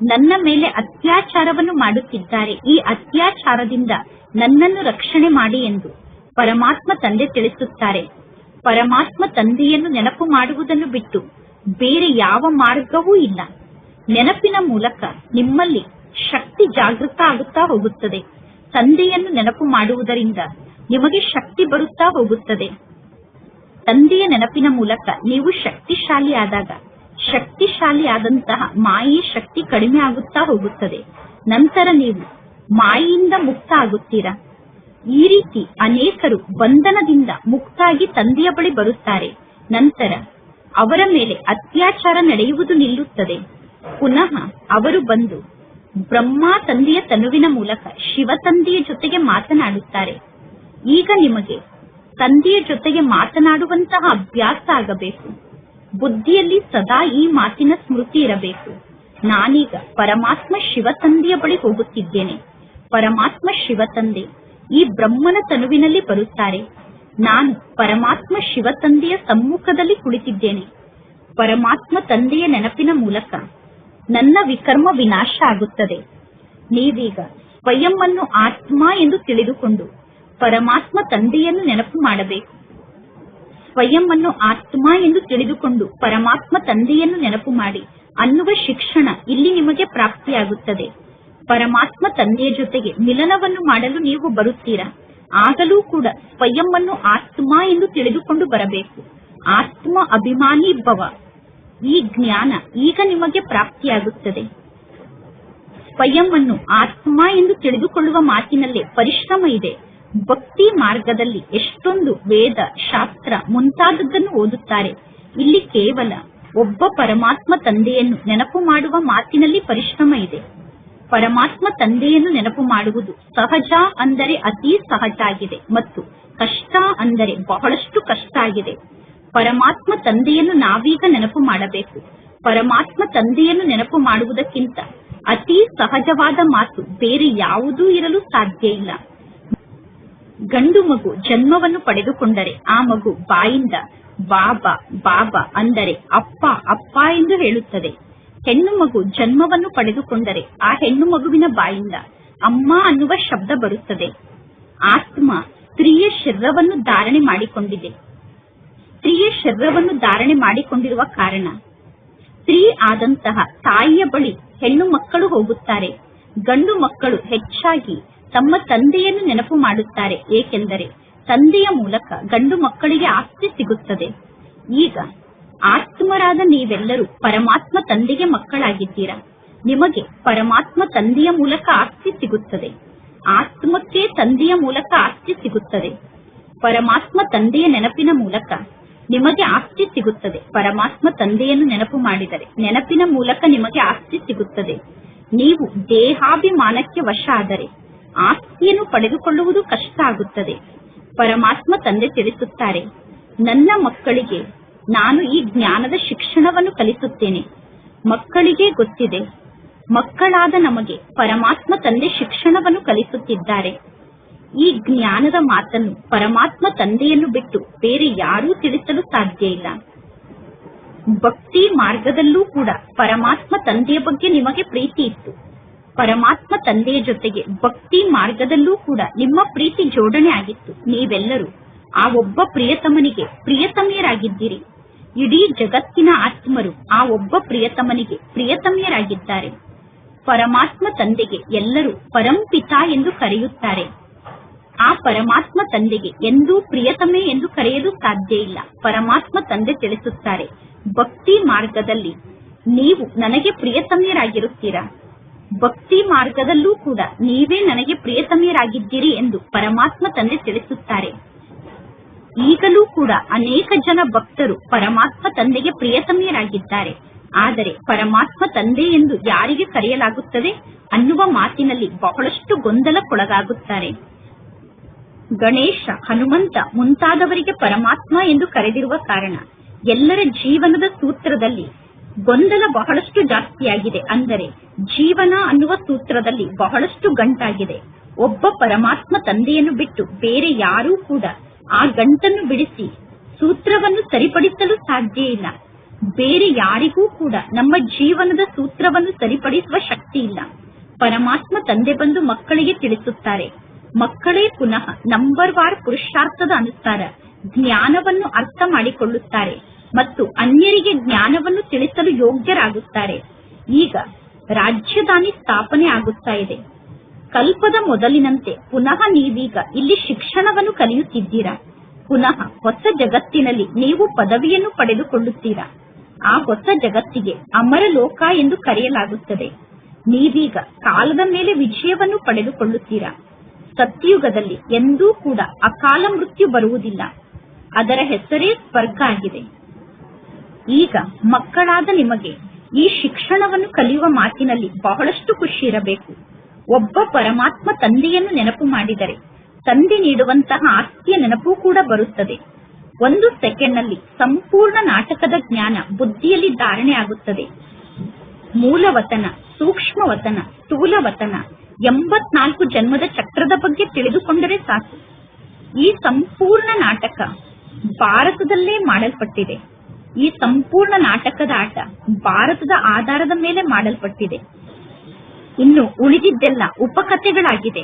ನನ್ನ ಮೇಲೆ ಅತ್ಯಾಚಾರವನ್ನು ಮಾಡುತ್ತಿದ್ದಾರೆ, ಈ ಅತ್ಯಾಚಾರದಿಂದ ನನ್ನನ್ನು ರಕ್ಷಣೆ ಮಾಡಿ ಎಂದು ಪರಮಾತ್ಮ ತಂದೆ ತಿಳಿಸುತ್ತಾರೆ. ಪರಮಾತ್ಮ ತಂದೆಯನ್ನು ನೆನಪು ಮಾಡುವುದನ್ನು ಬಿಟ್ಟು ಬೇರೆ ಯಾವ ಮಾರ್ಗವೂ ಇಲ್ಲ. ನೆನಪಿನ ಮೂಲಕ ನಿಮ್ಮಲ್ಲಿ ಶಕ್ತಿ ಜಾಗೃತ ಆಗುತ್ತಾ ಹೋಗುತ್ತದೆ. ತಂದೆಯನ್ನು ನೆನಪು ಮಾಡುವುದರಿಂದ ನಿಮಗೆ ಶಕ್ತಿ ಬರುತ್ತಾ ಹೋಗುತ್ತದೆ. ತಂದೆಯ ನೆನಪಿನ ಮೂಲಕ ನೀವು ಶಕ್ತಿಶಾಲಿ ಆದಾಗ ಶಕ್ತಿಶಾಲಿಯಾದಂತಹ ಮಾಯೆಯ ಶಕ್ತಿ ಕಡಿಮೆ ಆಗುತ್ತಾ ಹೋಗುತ್ತದೆ. ನಂತರ ನೀವು ಮಾಯೆಯಿಂದ ಮುಕ್ತ ಆಗುತ್ತೀರಾ. ಈ ರೀತಿ ಅನೇಕರು ಬಂಧನದಿಂದ ಮುಕ್ತಾಗಿ ತಂದೆಯ ಬಳಿ ಬರುತ್ತಾರೆ. ನಂತರ ಅವರ ಮೇಲೆ ಅತ್ಯಾಚಾರ ನಡೆಯುವುದು ನಿಲ್ಲುತ್ತದೆ. ಪುನಃ ಅವರು ಬಂದು ಬ್ರಹ್ಮ ತಂದೆಯ ತನುವಿನ ಮೂಲಕ ಶಿವ ತಂದೆಯ ಜೊತೆಗೆ ಮಾತನಾಡುತ್ತಾರೆ. ಈಗ ನಿಮಗೆ ತಂದೆಯ ಜೊತೆಗೆ ಮಾತನಾಡುವಂತಹ ಅಭ್ಯಾಸ ಆಗಬೇಕು. ಬುದ್ಧಿಯಲ್ಲಿ ಸದಾ ಈ ಮಾತಿನ ಸ್ಮೃತಿ ಇರಬೇಕು, ನಾನೀಗ ಪರಮಾತ್ಮ ಶಿವ ತಂದೆಯ ಬಳಿ ಹೋಗುತ್ತಿದ್ದೇನೆ. ಪರಮಾತ್ಮ ಶಿವ ತಂದೆ ಈ ಬ್ರಹ್ಮನ ತನುವಿನಲ್ಲಿ ಬರುತ್ತಾರೆ. ನಾನು ಪರಮಾತ್ಮ ಶಿವ ತಂದೆಯ ಸಮ್ಮುಖದಲ್ಲಿ ಕುಳಿತಿದ್ದೇನೆ. ಪರಮಾತ್ಮ ತಂದೆಯ ನೆನಪಿನ ಮೂಲಕ ನನ್ನ ವಿಕರ್ಮ ವಿನಾಶ ಆಗುತ್ತದೆ. ನೀವೀಗ ಸ್ವಯಂ ಅನ್ನು ಆತ್ಮ ಎಂದು ತಿಳಿದುಕೊಂಡು ಪರಮಾತ್ಮ ತಂದೆಯನ್ನು ನೆನಪು ಮಾಡಬೇಕು. ಸ್ವಯಂ ಅನ್ನು ಆತ್ಮ ಎಂದು ತಿಳಿದುಕೊಂಡು ಪರಮಾತ್ಮ ತಂದೆಯನ್ನು ನೆನಪು ಮಾಡಿ ಅನ್ನುವ ಶಿಕ್ಷಣ ಇಲ್ಲಿ ನಿಮಗೆ ಪ್ರಾಪ್ತಿಯಾಗುತ್ತದೆ. ಪರಮಾತ್ಮ ತಂದೆಯ ಜೊತೆಗೆ ಮಿಲನವನ್ನು ಮಾಡಲು ನೀವು ಬರುತ್ತೀರಾ. ಆಗಲೂ ಕೂಡ ಸ್ವಯಂ ಅನ್ನು ಆತ್ಮ ಎಂದು ತಿಳಿದುಕೊಂಡು ಬರಬೇಕು. ಆತ್ಮ ಅಭಿಮಾನಿ ಭವ. ಈ ಜ್ಞಾನ ಈಗ ನಿಮಗೆ ಪ್ರಾಪ್ತಿಯಾಗುತ್ತದೆ. ಸ್ವಯಂ ಅನ್ನು ಆತ್ಮ ಎಂದು ತಿಳಿದುಕೊಳ್ಳುವ ಮಾತಿನಲ್ಲೇ ಪರಿಶ್ರಮ ಇದೆ. ಭಕ್ತಿ ಮಾರ್ಗದಲ್ಲಿ ಎಷ್ಟೊಂದು ವೇದ ಶಾಸ್ತ್ರ ಮುಂತಾದದ್ದನ್ನು ಓದುತ್ತಾರೆ. ಇಲ್ಲಿ ಕೇವಲ ಒಬ್ಬ ಪರಮಾತ್ಮ ತಂದೆಯನ್ನು ನೆನಪು ಮಾಡುವ ಮಾತಿನಲ್ಲಿ ಪರಿಶ್ರಮ ಇದೆ. ಪರಮಾತ್ಮ ತಂದೆಯನ್ನು ನೆನಪು ಮಾಡುವುದು ಸಹಜ ಅಂದರೆ ಅತಿ ಸಹಜ ಆಗಿದೆ, ಮತ್ತು ಕಷ್ಟ ಅಂದರೆ ಬಹಳಷ್ಟು ಕಷ್ಟ ಆಗಿದೆ. ಪರಮಾತ್ಮ ತಂದೆಯನ್ನು ನಾವೀಗ ನೆನಪು ಮಾಡಬೇಕು. ಪರಮಾತ್ಮ ತಂದೆಯನ್ನು ನೆನಪು ಮಾಡುವುದಕ್ಕಿಂತ ಅತಿ ಸಹಜವಾದ ಮಾತು ಬೇರೆ ಯಾವುದೂ ಇರಲು ಸಾಧ್ಯ ಇಲ್ಲ. ಗಂಡು ಮಗು ಜನ್ಮವನ್ನು ಪಡೆದುಕೊಂಡರೆ ಆ ಮಗು ಬಾಯಿಂದ ಬಾಬಾ ಬಾಬಾ ಅಂದರೆ ಅಪ್ಪ ಅಪ್ಪ ಎಂದು ಹೇಳುತ್ತದೆ. ಹೆಣ್ಣು ಮಗು ಜನ್ಮವನ್ನು ಪಡೆದುಕೊಂಡರೆ ಆ ಹೆಣ್ಣು ಮಗುವಿನ ಬಾಯಿಂದ ಅಮ್ಮ ಅನ್ನುವ ಶಬ್ದ ಬರುತ್ತದೆ. ಆತ್ಮ ಸ್ತ್ರೀಯ ಶರೀರವನ್ನು ಧಾರಣೆ ಮಾಡಿಕೊಂಡಿದೆ. ಸ್ತ್ರೀಯ ಶರೀರವನ್ನು ಧಾರಣೆ ಮಾಡಿಕೊಂಡಿರುವ ಕಾರಣ ಸ್ತ್ರೀ ಆದಂತಹ ತಾಯಿಯ ಬಳಿ ಹೆಣ್ಣು ಮಕ್ಕಳು ಹೋಗುತ್ತಾರೆ. ಗಂಡು ಮಕ್ಕಳು ಹೆಚ್ಚಾಗಿ ತಮ್ಮ ತಂದೆಯನ್ನು ನೆನಪು ಮಾಡುತ್ತಾರೆ, ಏಕೆಂದರೆ ತಂದೆಯ ಮೂಲಕ ಗಂಡು ಮಕ್ಕಳಿಗೆ ಆಸ್ತಿ ಸಿಗುತ್ತದೆ. ಈಗ ಆತ್ಮರಾದ ನೀವೆಲ್ಲರೂ ಪರಮಾತ್ಮ ತಂದೆಗೆ ಮಕ್ಕಳಾಗಿದ್ದೀರಾ. ನಿಮಗೆ ಪರಮಾತ್ಮ ತಂದೆಯ ಮೂಲಕ ಆಸ್ತಿ ಸಿಗುತ್ತದೆ. ಆತ್ಮಕ್ಕೆ ತಂದೆಯ ಮೂಲಕ ಆಸ್ತಿ ಸಿಗುತ್ತದೆ. ಪರಮಾತ್ಮ ತಂದೆಯ ನೆನಪಿನ ಮೂಲಕ ನಿಮಗೆ ಆಸ್ತಿ ಸಿಗುತ್ತದೆ. ಪರಮಾತ್ಮ ತಂದೆಯನ್ನು ನೆನಪು ಮಾಡಿದರೆ ನೆನಪಿನ ಮೂಲಕ ನಿಮಗೆ ಆಸ್ತಿ ಸಿಗುತ್ತದೆ. ನೀವು ದೇಹಾಭಿಮಾನಕ್ಕೆ ವಶ ಆದರೆ ಆಸ್ತಿಯನ್ನು ಪಡೆದುಕೊಳ್ಳುವುದು ಕಷ್ಟ ಆಗುತ್ತದೆ. ಪರಮಾತ್ಮ ತಂದೆ ತಿಳಿಸುತ್ತಾರೆ, ನನ್ನ ಮಕ್ಕಳಿಗೆ ನಾನು ಈ ಜ್ಞಾನದ ಶಿಕ್ಷಣವನ್ನು ಕಲಿಸುತ್ತೇನೆ. ಮಕ್ಕಳಿಗೆ ಗೊತ್ತಿದೆ, ಮಕ್ಕಳಾದ ನಮಗೆ ಪರಮಾತ್ಮ ತಂದೆ ಶಿಕ್ಷಣವನ್ನು ಕಲಿಸುತ್ತಿದ್ದಾರೆ. ಈ ಜ್ಞಾನದ ಮಾತನ್ನು ಪರಮಾತ್ಮ ತಂದೆಯನ್ನು ಬಿಟ್ಟು ಬೇರೆ ಯಾರೂ ತಿಳಿಸಲು ಸಾಧ್ಯ ಇಲ್ಲ. ಭಕ್ತಿ ಮಾರ್ಗದಲ್ಲೂ ಕೂಡ ಪರಮಾತ್ಮ ತಂದೆಯ ಬಗ್ಗೆ ನಿಮಗೆ ಪ್ರೀತಿ ಇತ್ತು. ಪರಮಾತ್ಮ ತಂದೆಯ ಜೊತೆಗೆ ಭಕ್ತಿ ಮಾರ್ಗದಲ್ಲೂ ಕೂಡ ನಿಮ್ಮ ಪ್ರೀತಿ ಜೋಡಣೆ ಆಗಿತ್ತು. ನೀವೆಲ್ಲರೂ ಆ ಒಬ್ಬ ಪ್ರಿಯತಮನಿಗೆ ಪ್ರಿಯತಮಿಯರಾಗಿದ್ದೀರಿ. ಇಡೀ ಜಗತ್ತಿನ ಆತ್ಮರು ಆ ಒಬ್ಬ ಪ್ರಿಯತಮನಿಗೆ ಪ್ರಿಯತಮಿಯರಾಗಿದ್ದಾರೆ. ಪರಮಾತ್ಮ ತಂದೆಗೆ ಎಲ್ಲರೂ ಪರಂಪಿತ ಎಂದು ಕರೆಯುತ್ತಾರೆ. ಆ ಪರಮಾತ್ಮ ತಂದೆಗೆ ಎಂದೂ ಪ್ರಿಯತಮೆ ಎಂದು ಕರೆಯಲು ಸಾಧ್ಯ ಇಲ್ಲ. ಪರಮಾತ್ಮ ತಂದೆ ತಿಳಿಸುತ್ತಾರೆ, ಭಕ್ತಿ ಮಾರ್ಗದಲ್ಲಿ ನೀವು ನನಗೆ ಪ್ರಿಯತಮಿಯರಾಗಿರುತ್ತೀರಾ, ಭಕ್ತಿ ಮಾರ್ಗದಲ್ಲೂ ಕೂಡ ನೀವೇ ನನಗೆ ಪ್ರಿಯತಮಿಯರಾಗಿದ್ದೀರಿ ಎಂದು ಪರಮಾತ್ಮ ತಂದೆ ತಿಳಿಸುತ್ತಾರೆ. ಈಗಲೂ ಕೂಡ ಅನೇಕ ಜನ ಭಕ್ತರು ಪರಮಾತ್ಮ ತಂದೆಗೆ ಪ್ರಿಯತಮಿಯರಾಗಿದ್ದಾರೆ. ಆದರೆ ಪರಮಾತ್ಮ ತಂದೆ ಎಂದು ಯಾರಿಗೆ ಕರೆಯಲಾಗುತ್ತದೆ ಅನ್ನುವ ಮಾತಿನಲ್ಲಿ ಬಹಳಷ್ಟು ಗೊಂದಲಕ್ಕೊಳಗಾಗುತ್ತಾರೆ. ಗಣೇಶ, ಹನುಮಂತ ಮುಂತಾದವರಿಗೆ ಪರಮಾತ್ಮ ಎಂದು ಕರೆದಿರುವ ಕಾರಣ ಎಲ್ಲರ ಜೀವನದ ಸೂತ್ರದಲ್ಲಿ ಗೊಂದಲ ಬಹಳಷ್ಟು ಜಾಸ್ತಿಯಾಗಿದೆ. ಅಂದರೆ ಜೀವನ ಅನ್ನುವ ಸೂತ್ರದಲ್ಲಿ ಬಹಳಷ್ಟು ಗಂಟಾಗಿದೆ. ಒಬ್ಬ ಪರಮಾತ್ಮ ತಂದೆಯನ್ನು ಬಿಟ್ಟು ಬೇರೆ ಯಾರೂ ಕೂಡ ಆ ಗಂಟನ್ನು ಬಿಡಿಸಿ ಸೂತ್ರವನ್ನು ಸರಿಪಡಿಸಲು ಸಾಧ್ಯ ಇಲ್ಲ. ಬೇರೆ ಯಾರಿಗೂ ಕೂಡ ನಮ್ಮ ಜೀವನದ ಸೂತ್ರವನ್ನು ಸರಿಪಡಿಸುವ ಶಕ್ತಿ ಇಲ್ಲ. ಪರಮಾತ್ಮ ತಂದೆ ಬಂದು ಮಕ್ಕಳಿಗೆ ತಿಳಿಸುತ್ತಾರೆ, ಮಕ್ಕಳೇ ಪುನಃ ನಂಬರ್ ವಾರ್ ಪುರುಷಾರ್ಥದ ಅನುಸಾರ ಜ್ಞಾನವನ್ನು ಅರ್ಥ ಮಾಡಿಕೊಳ್ಳುತ್ತಾರೆ ಮತ್ತು ಅನ್ಯರಿಗೆ ಜ್ಞಾನವನ್ನು ತಿಳಿಸಲು ಯೋಗ್ಯರಾಗುತ್ತಾರೆ. ಈಗ ರಾಜ್ಯಧಾನಿ ಸ್ಥಾಪನೆ ಆಗುತ್ತಾ ಇದೆ. ಕಲ್ಪದ ಮೊದಲಿನಂತೆ ಪುನಃ ನೀವೀಗ ಇಲ್ಲಿ ಶಿಕ್ಷಣವನ್ನು ಕಲಿಯುತ್ತಿದ್ದೀರಾ. ಪುನಃ ಹೊಸ ಜಗತ್ತಿನಲ್ಲಿ ನೀವು ಪದವಿಯನ್ನು ಪಡೆದುಕೊಳ್ಳುತ್ತೀರಾ. ಆ ಹೊಸ ಜಗತ್ತಿಗೆ ಅಮರ ಲೋಕ ಎಂದು ಕರೆಯಲಾಗುತ್ತದೆ. ನೀವೀಗ ಕಾಲದ ಮೇಲೆ ವಿಜಯವನ್ನು ಪಡೆದುಕೊಳ್ಳುತ್ತೀರಾ. ಸತ್ಯುಗದಲ್ಲಿ ಎಂದೂ ಕೂಡ ಅಕಾಲ ಮೃತ್ಯು ಬರುವುದಿಲ್ಲ. ಅದರ ಹೆಸರೇ ಸ್ವರ್ಗ ಆಗಿದೆ. ಈಗ ಮಕ್ಕಳಾದ ನಿಮಗೆ ಈ ಶಿಕ್ಷಣವನ್ನು ಕಲಿಯುವ ಮಾತಿನಲ್ಲಿ ಬಹಳಷ್ಟು ಖುಷಿ ಇರಬೇಕು. ಒಬ್ಬ ಪರಮಾತ್ಮ ತಂದೆಯನ್ನು ನೆನಪು ಮಾಡಿದರೆ ತಂದೆ ನೀಡುವಂತಹ ಆಸ್ತಿಯ ನೆನಪು ಕೂಡ ಬರುತ್ತದೆ. 1 ಸೆಕೆಂಡ್ನಲ್ಲಿ ಸಂಪೂರ್ಣ ನಾಟಕದ ಜ್ಞಾನ ಬುದ್ಧಿಯಲ್ಲಿ ಧಾರಣೆ ಆಗುತ್ತದೆ. ಮೂಲವತನ, ಸೂಕ್ಷ್ಮವತನ, ಸ್ಥೂಲವತನ 84 ಜನ್ಮದ ಚಕ್ರದ ಬಗ್ಗೆ ತಿಳಿದುಕೊಂಡರೆ ಸಾಕು. ಈ ಸಂಪೂರ್ಣ ನಾಟಕ ಭಾರತದಲ್ಲೇ ಮಾಡಲ್ಪಟ್ಟಿದೆ. ಈ ಸಂಪೂರ್ಣ ನಾಟಕದ ಆಟ ಭಾರತದ ಆಧಾರದ ಮೇಲೆ ಮಾಡಲ್ಪಟ್ಟಿದೆ. ಇನ್ನು ಉಳಿದಿದ್ದೆಲ್ಲ ಉಪಕಥೆಗಳಾಗಿದೆ.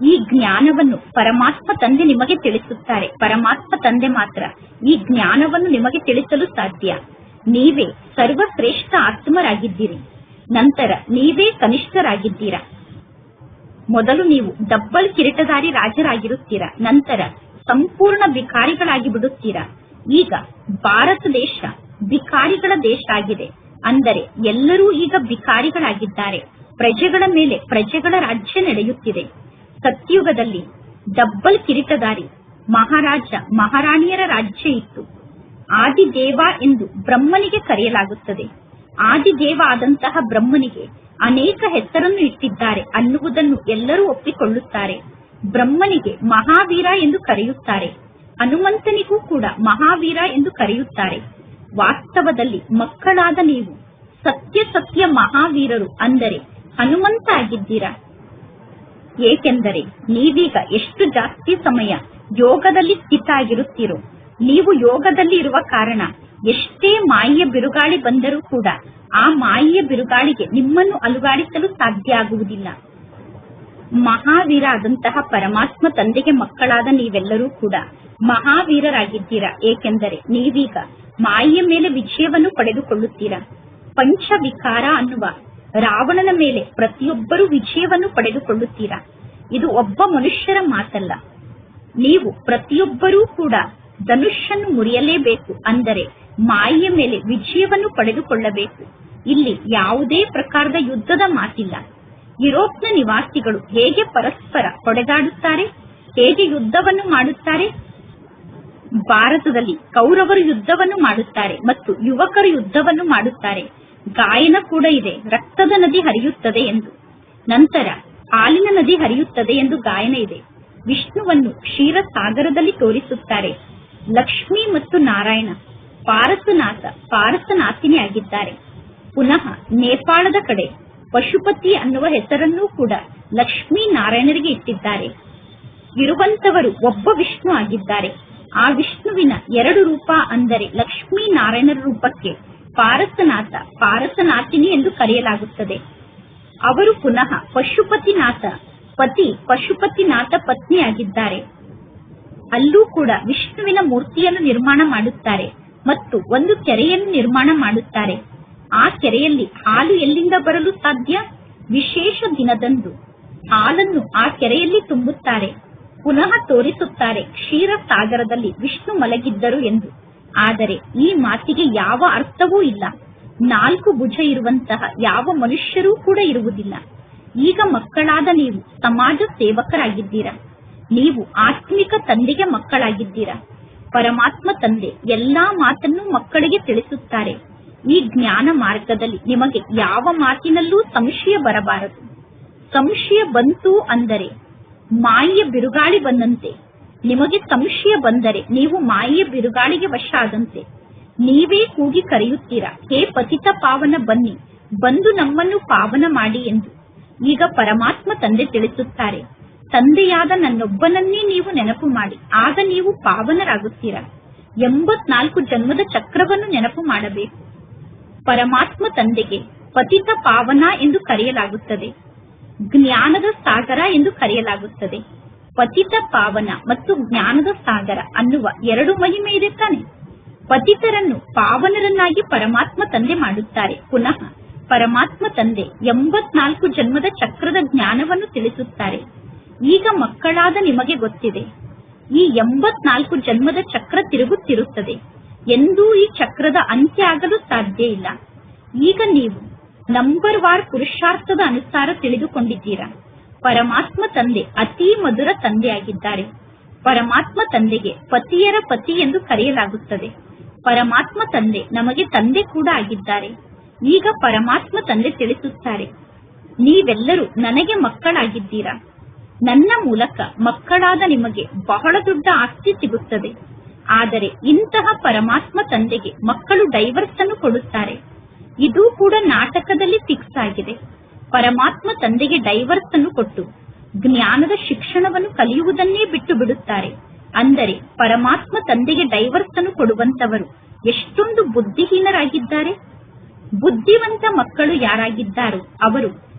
ಈ ಜ್ಞಾನವನ್ನು ಪರಮಾತ್ಮ ತಂದೆ ನಿಮಗೆ ತಿಳಿಸುತ್ತಾರೆ. ಪರಮಾತ್ಮ ತಂದೆ ಮಾತ್ರ ಈ ಜ್ಞಾನವನ್ನು ನಿಮಗೆ ತಿಳಿಸಲು ಸಾಧ್ಯ. ನೀವೇ ಸರ್ವಶ್ರೇಷ್ಠ ಆತ್ಮರಾಗಿದ್ದೀರಿ. ನಂತರ ನೀವೇ ಕನಿಷ್ಠರಾಗಿದ್ದೀರಾ. ಮೊದಲು ನೀವು ಡಬ್ಬಲ್ ಕಿರೀಟಧಾರಿ ರಾಜರಾಗಿರುತ್ತೀರಾ. ನಂತರ ಸಂಪೂರ್ಣ ಭಿಕಾರಿಗಳಾಗಿ ಬಿಡುತ್ತೀರಾ. ಈಗ ಭಾರತ ದೇಶ ಭಿಕಾರಿಗಳ ದೇಶ ಆಗಿದೆ. ಅಂದರೆ ಎಲ್ಲರೂ ಈಗ ಭಿಕಾರಿಗಳಾಗಿದ್ದಾರೆ. ಪ್ರಜೆಗಳ ಮೇಲೆ ಪ್ರಜೆಗಳ ರಾಜ್ಯ ನಡೆಯುತ್ತಿದೆ. ಸತ್ಯುಗದಲ್ಲಿ ಡಬ್ಬಲ್ ಕಿರೀಟಧಾರಿ ಮಹಾರಾಜ ಮಹಾರಾಣಿಯರ ರಾಜ್ಯ ಇತ್ತು. ಆದಿದೇವ ಎಂದು ಬ್ರಹ್ಮನಿಗೆ ಕರೆಯಲಾಗುತ್ತದೆ. ಆದಿದೇವ ಆದಂತಹ ಬ್ರಹ್ಮನಿಗೆ ಅನೇಕ ಹೆಸರನ್ನು ಇಟ್ಟಿದ್ದಾರೆ ಅನ್ನುವುದನ್ನು ಎಲ್ಲರೂ ಒಪ್ಪಿಕೊಳ್ಳುತ್ತಾರೆ. ಬ್ರಹ್ಮನಿಗೆ ಮಹಾವೀರ ಎಂದು ಕರೆಯುತ್ತಾರೆ. ಹನುಮಂತನಿಗೂ ಕೂಡ ಮಹಾವೀರ ಎಂದು ಕರೆಯುತ್ತಾರೆ. ವಾಸ್ತವದಲ್ಲಿ ಮಕ್ಕಳಾದ ನೀವು ಸತ್ಯ ಸತ್ಯ ಮಹಾವೀರರು, ಅಂದರೆ ಹನುಮಂತ ಆಗಿದ್ದೀರಾ. ಏಕೆಂದರೆ ನೀವೀಗ ಎಷ್ಟು ಜಾಸ್ತಿ ಸಮಯ ಯೋಗದಲ್ಲಿ ಸ್ಥಿತ ಆಗಿರುತ್ತೀರೋ, ನೀವು ಯೋಗದಲ್ಲಿ ಇರುವ ಕಾರಣ ಎಷ್ಟೇ ಮಾಯೆಯ ಬಿರುಗಾಳಿ ಬಂದರೂ ಕೂಡ ಆ ಮಾಯೆಯ ಬಿರುಗಾಳಿಗೆ ನಿಮ್ಮನ್ನು ಅಲುಗಾಡಿಸಲು ಸಾಧ್ಯ ಆಗುವುದಿಲ್ಲ. ಮಹಾವೀರ ಆದಂತಹ ಪರಮಾತ್ಮ ತಂದೆಗೆ ಮಕ್ಕಳಾದ ನೀವೆಲ್ಲರೂ ಕೂಡ ಮಹಾವೀರರಾಗಿದ್ದೀರಾ. ಏಕೆಂದರೆ ನೀವೀಗ ಮಾಯೆಯ ಮೇಲೆ ವಿಜಯವನ್ನು ಪಡೆದುಕೊಳ್ಳುತ್ತೀರಾ. ಪಂಚವಿಕಾರ ಅನ್ನುವ ರಾವಣನ ಮೇಲೆ ಪ್ರತಿಯೊಬ್ಬರೂ ವಿಜಯವನ್ನು ಪಡೆದುಕೊಳ್ಳುತ್ತೀರಾ. ಇದು ಒಬ್ಬ ಮನುಷ್ಯರ ಮಾತಲ್ಲ. ನೀವು ಪ್ರತಿಯೊಬ್ಬರೂ ಕೂಡ ಧನುಷನ್ನು ಮುರಿಯಲೇಬೇಕು. ಅಂದರೆ ಮಾಯೆಯ ಮೇಲೆ ವಿಜಯವನ್ನು ಪಡೆದುಕೊಳ್ಳಬೇಕು. ಇಲ್ಲಿ ಯಾವುದೇ ಪ್ರಕಾರದ ಯುದ್ಧದ ಮಾತಿಲ್ಲ. ಯುರೋಪ್ನ ನಿವಾಸಿಗಳು ಹೇಗೆ ಪರಸ್ಪರ ಹೊಡೆದಾಡುತ್ತಾರೆ, ಹೇಗೆ ಯುದ್ಧವನ್ನು ಮಾಡುತ್ತಾರೆ, ಭಾರತದಲ್ಲಿ ಕೌರವರು ಯುದ್ಧವನ್ನು ಮಾಡುತ್ತಾರೆ ಮತ್ತು ಯುವಕರು ಯುದ್ಧವನ್ನು ಮಾಡುತ್ತಾರೆ. ಗಾಯನ ಕೂಡ ಇದೆ, ರಕ್ತದ ನದಿ ಹರಿಯುತ್ತದೆ ಎಂದು. ನಂತರ ಹಾಲಿನ ನದಿ ಹರಿಯುತ್ತದೆ ಎಂದು ಗಾಯನ ಇದೆ. ವಿಷ್ಣುವನ್ನು ಕ್ಷೀರ ಸಾಗರದಲ್ಲಿ ತೋರಿಸುತ್ತಾರೆ. ಲಕ್ಷ್ಮಿ ಮತ್ತು ನಾರಾಯಣ ಪಾರಸನಾಥ ಪಾರಸನಾಥಿನಿ ಆಗಿದ್ದಾರೆ. ಪುನಃ ನೇಪಾಳದ ಕಡೆ ಪಶುಪತಿ ಅನ್ನುವ ಹೆಸರನ್ನೂ ಕೂಡ ಲಕ್ಷ್ಮೀ ನಾರಾಯಣರಿಗೆ ಇಟ್ಟಿದ್ದಾರೆ. ಇರುವಂತವರು ಒಬ್ಬ ವಿಷ್ಣು ಆಗಿದ್ದಾರೆ. ಆ ವಿಷ್ಣುವಿನ 2 ರೂಪ, ಅಂದರೆ ಲಕ್ಷ್ಮೀ ನಾರಾಯಣರ ರೂಪಕ್ಕೆ ಪಾರಸನಾಥ ಪಾರಸನಾಥಿನಿ ಎಂದು ಕರೆಯಲಾಗುತ್ತದೆ. ಅವರು ಪುನಃ ಪಶುಪತಿನಾಥ ಪತಿ ಪಶುಪತಿನಾಥ ಪತ್ನಿಯಾಗಿದ್ದಾರೆ. ಅಲ್ಲೂ ಕೂಡ ವಿಷ್ಣುವಿನ ಮೂರ್ತಿಯನ್ನು ನಿರ್ಮಾಣ ಮಾಡುತ್ತಾರೆ ಮತ್ತು ಒಂದು ಕೆರೆಯನ್ನು ನಿರ್ಮಾಣ ಮಾಡುತ್ತಾರೆ. ಆ ಕೆರೆಯಲ್ಲಿ ಹಾಲು ಎಲ್ಲಿಂದ ಬರಲು ಸಾಧ್ಯ? ವಿಶೇಷ ದಿನದಂದು ಹಾಲನ್ನು ಆ ಕೆರೆಯಲ್ಲಿ ತುಂಬುತ್ತಾರೆ. ಪುನಃ ತೋರಿಸುತ್ತಾರೆ ಕ್ಷೀರ ಸಾಗರದಲ್ಲಿ ವಿಷ್ಣು ಮಲಗಿದ್ದರು ಎಂದು. ಆದರೆ ಈ ಮಾತಿಗೆ ಯಾವ ಅರ್ಥವೂ ಇಲ್ಲ. 4 ಭುಜ ಇರುವಂತಹ ಯಾವ ಮನುಷ್ಯರೂ ಕೂಡ ಇರುವುದಿಲ್ಲ. ಈಗ ಮಕ್ಕಳಾದ ನೀವು ಸಮಾಜ ಸೇವಕರಾಗಿದ್ದೀರಾ. ನೀವು ಆತ್ಮಿಕ ತಂದೆಗೆ ಮಕ್ಕಳಾಗಿದ್ದೀರಾ. ಪರಮಾತ್ಮ ತಂದೆ ಎಲ್ಲಾ ಮಾತನ್ನು ಮಕ್ಕಳಿಗೆ ತಿಳಿಸುತ್ತಾರೆ. ಈ ಜ್ಞಾನ ಮಾರ್ಗದಲ್ಲಿ ನಿಮಗೆ ಯಾವ ಮಾತಿನಲ್ಲೂ ಸಂಶಯ ಬರಬಾರದು. ಸಂಶಯ ಬಂತು ಅಂದರೆ ಮಾಯೆಯ ಬಿರುಗಾಳಿ ಬಂದಂತೆ. ನಿಮಗೆ ಸಂಶಯ ಬಂದರೆ ನೀವು ಮಾಯೆಯ ಬಿರುಗಾಳಿಗೆ ವಶ ಆದಂತೆ. ನೀವೇ ಕೂಗಿ ಕರೆಯುತ್ತೀರಾ, ಹೇ ಪತಿತ ಪಾವನ ಬನ್ನಿ, ಬಂದು ನಮ್ಮನ್ನು ಪಾವನ ಮಾಡಿ ಎಂದು. ಈಗ ಪರಮಾತ್ಮ ತಂದೆ ತಿಳಿಸುತ್ತಾರೆ, ತಂದೆಯಾದ ನನ್ನೊಬ್ಬನನ್ನೇ ನೀವು ನೆನಪು ಮಾಡಿ, ಆಗ ನೀವು ಪಾವನರಾಗುತ್ತೀರಾ. 84 ಜನ್ಮದ ಚಕ್ರವನ್ನು ನೆನಪು ಮಾಡಬೇಕು. ಪರಮಾತ್ಮ ತಂದೆಗೆ ಪತಿತ ಪಾವನ ಎಂದು ಕರೆಯಲಾಗುತ್ತದೆ, ಜ್ಞಾನದ ಸಾಗರ ಎಂದು ಕರೆಯಲಾಗುತ್ತದೆ. ಪತಿತ ಪಾವನ ಮತ್ತು ಜ್ಞಾನದ ಸಾಗರ ಅನ್ನುವ 2 ಮಹಿಮೆ ಇದೆ ತಾನೆ. ಪತಿತರನ್ನು ಪಾವನರನ್ನಾಗಿ ಪರಮಾತ್ಮ ತಂದೆ ಮಾಡುತ್ತಾರೆ. ಪುನಃ ಪರಮಾತ್ಮ ತಂದೆ 84 ಜನ್ಮದ ಚಕ್ರದ ಜ್ಞಾನವನ್ನು ತಿಳಿಸುತ್ತಾರೆ. ಈಗ ಮಕ್ಕಳಾದ ನಿಮಗೆ ಗೊತ್ತಿದೆ, ಈ 84 ಜನ್ಮದ ಚಕ್ರ ತಿರುಗುತ್ತಿರುತ್ತದೆ. ಎಂದೂ ಈ ಚಕ್ರದ ಅಂತ್ಯ ಆಗಲು ಸಾಧ್ಯ ಇಲ್ಲ. ಈಗ ನೀವು ನಂಬರ್ ವಾರ್ ಪುರುಷಾರ್ಥದ ಅನುಸಾರ ತಿಳಿದುಕೊಂಡಿದ್ದೀರಾ. ಪರಮಾತ್ಮ ತಂದೆ ಅತೀ ಮಧುರ ತಂದೆಯಾಗಿದ್ದಾರೆ. ಪರಮಾತ್ಮ ತಂದೆಗೆ ಪತಿಯರ ಪತಿ ಎಂದು ಕರೆಯಲಾಗುತ್ತದೆ. ಪರಮಾತ್ಮ ತಂದೆ ನಮಗೆ ತಂದೆ ಕೂಡ ಆಗಿದ್ದಾರೆ. ಈಗ ಪರಮಾತ್ಮ ತಂದೆ ತಿಳಿಸುತ್ತಾರೆ, ನೀವೆಲ್ಲರೂ ನನಗೆ ಮಕ್ಕಳಾಗಿದ್ದೀರಾ. ನನ್ನ ಮೂಲಕ ಮಕ್ಕಳಾದ ನಿಮಗೆ ಬಹಳ ದೊಡ್ಡ ಆಸ್ತಿ ಸಿಗುತ್ತದೆ. ಆದರೆ ಇಂತಹ ಪರಮಾತ್ಮ ತಂದೆಗೆ ಮಕ್ಕಳು ಡೈವರ್ಸ್ ಅನ್ನು ಕೊಡುತ್ತಾರೆ. ಇದು ಕೂಡ ನಾಟಕದಲ್ಲಿ ಫಿಕ್ಸ್ ಆಗಿದೆ. ಪರಮಾತ್ಮ ತಂದೆಗೆ ಡೈವರ್ಸ್ ಅನ್ನು ಕೊಟ್ಟು ಜ್ಞಾನದ ಶಿಕ್ಷಣವನ್ನು ಕಲಿಯುವುದನ್ನೇ ಬಿಟ್ಟು ಬಿಡುತ್ತಾರೆ. ಅಂದರೆ ಪರಮಾತ್ಮ ತಂದೆಗೆ ಡೈವರ್ಸ್ ಅನ್ನು ಕೊಡುವಂತವರು ಎಷ್ಟೊಂದು ಬುದ್ಧಿಹೀನರಾಗಿದ್ದಾರೆ. ಬುದ್ಧಿವಂತ ಮಕ್ಕಳು ಯಾರಾಗಿದ್ದಾರೋ ಅವರು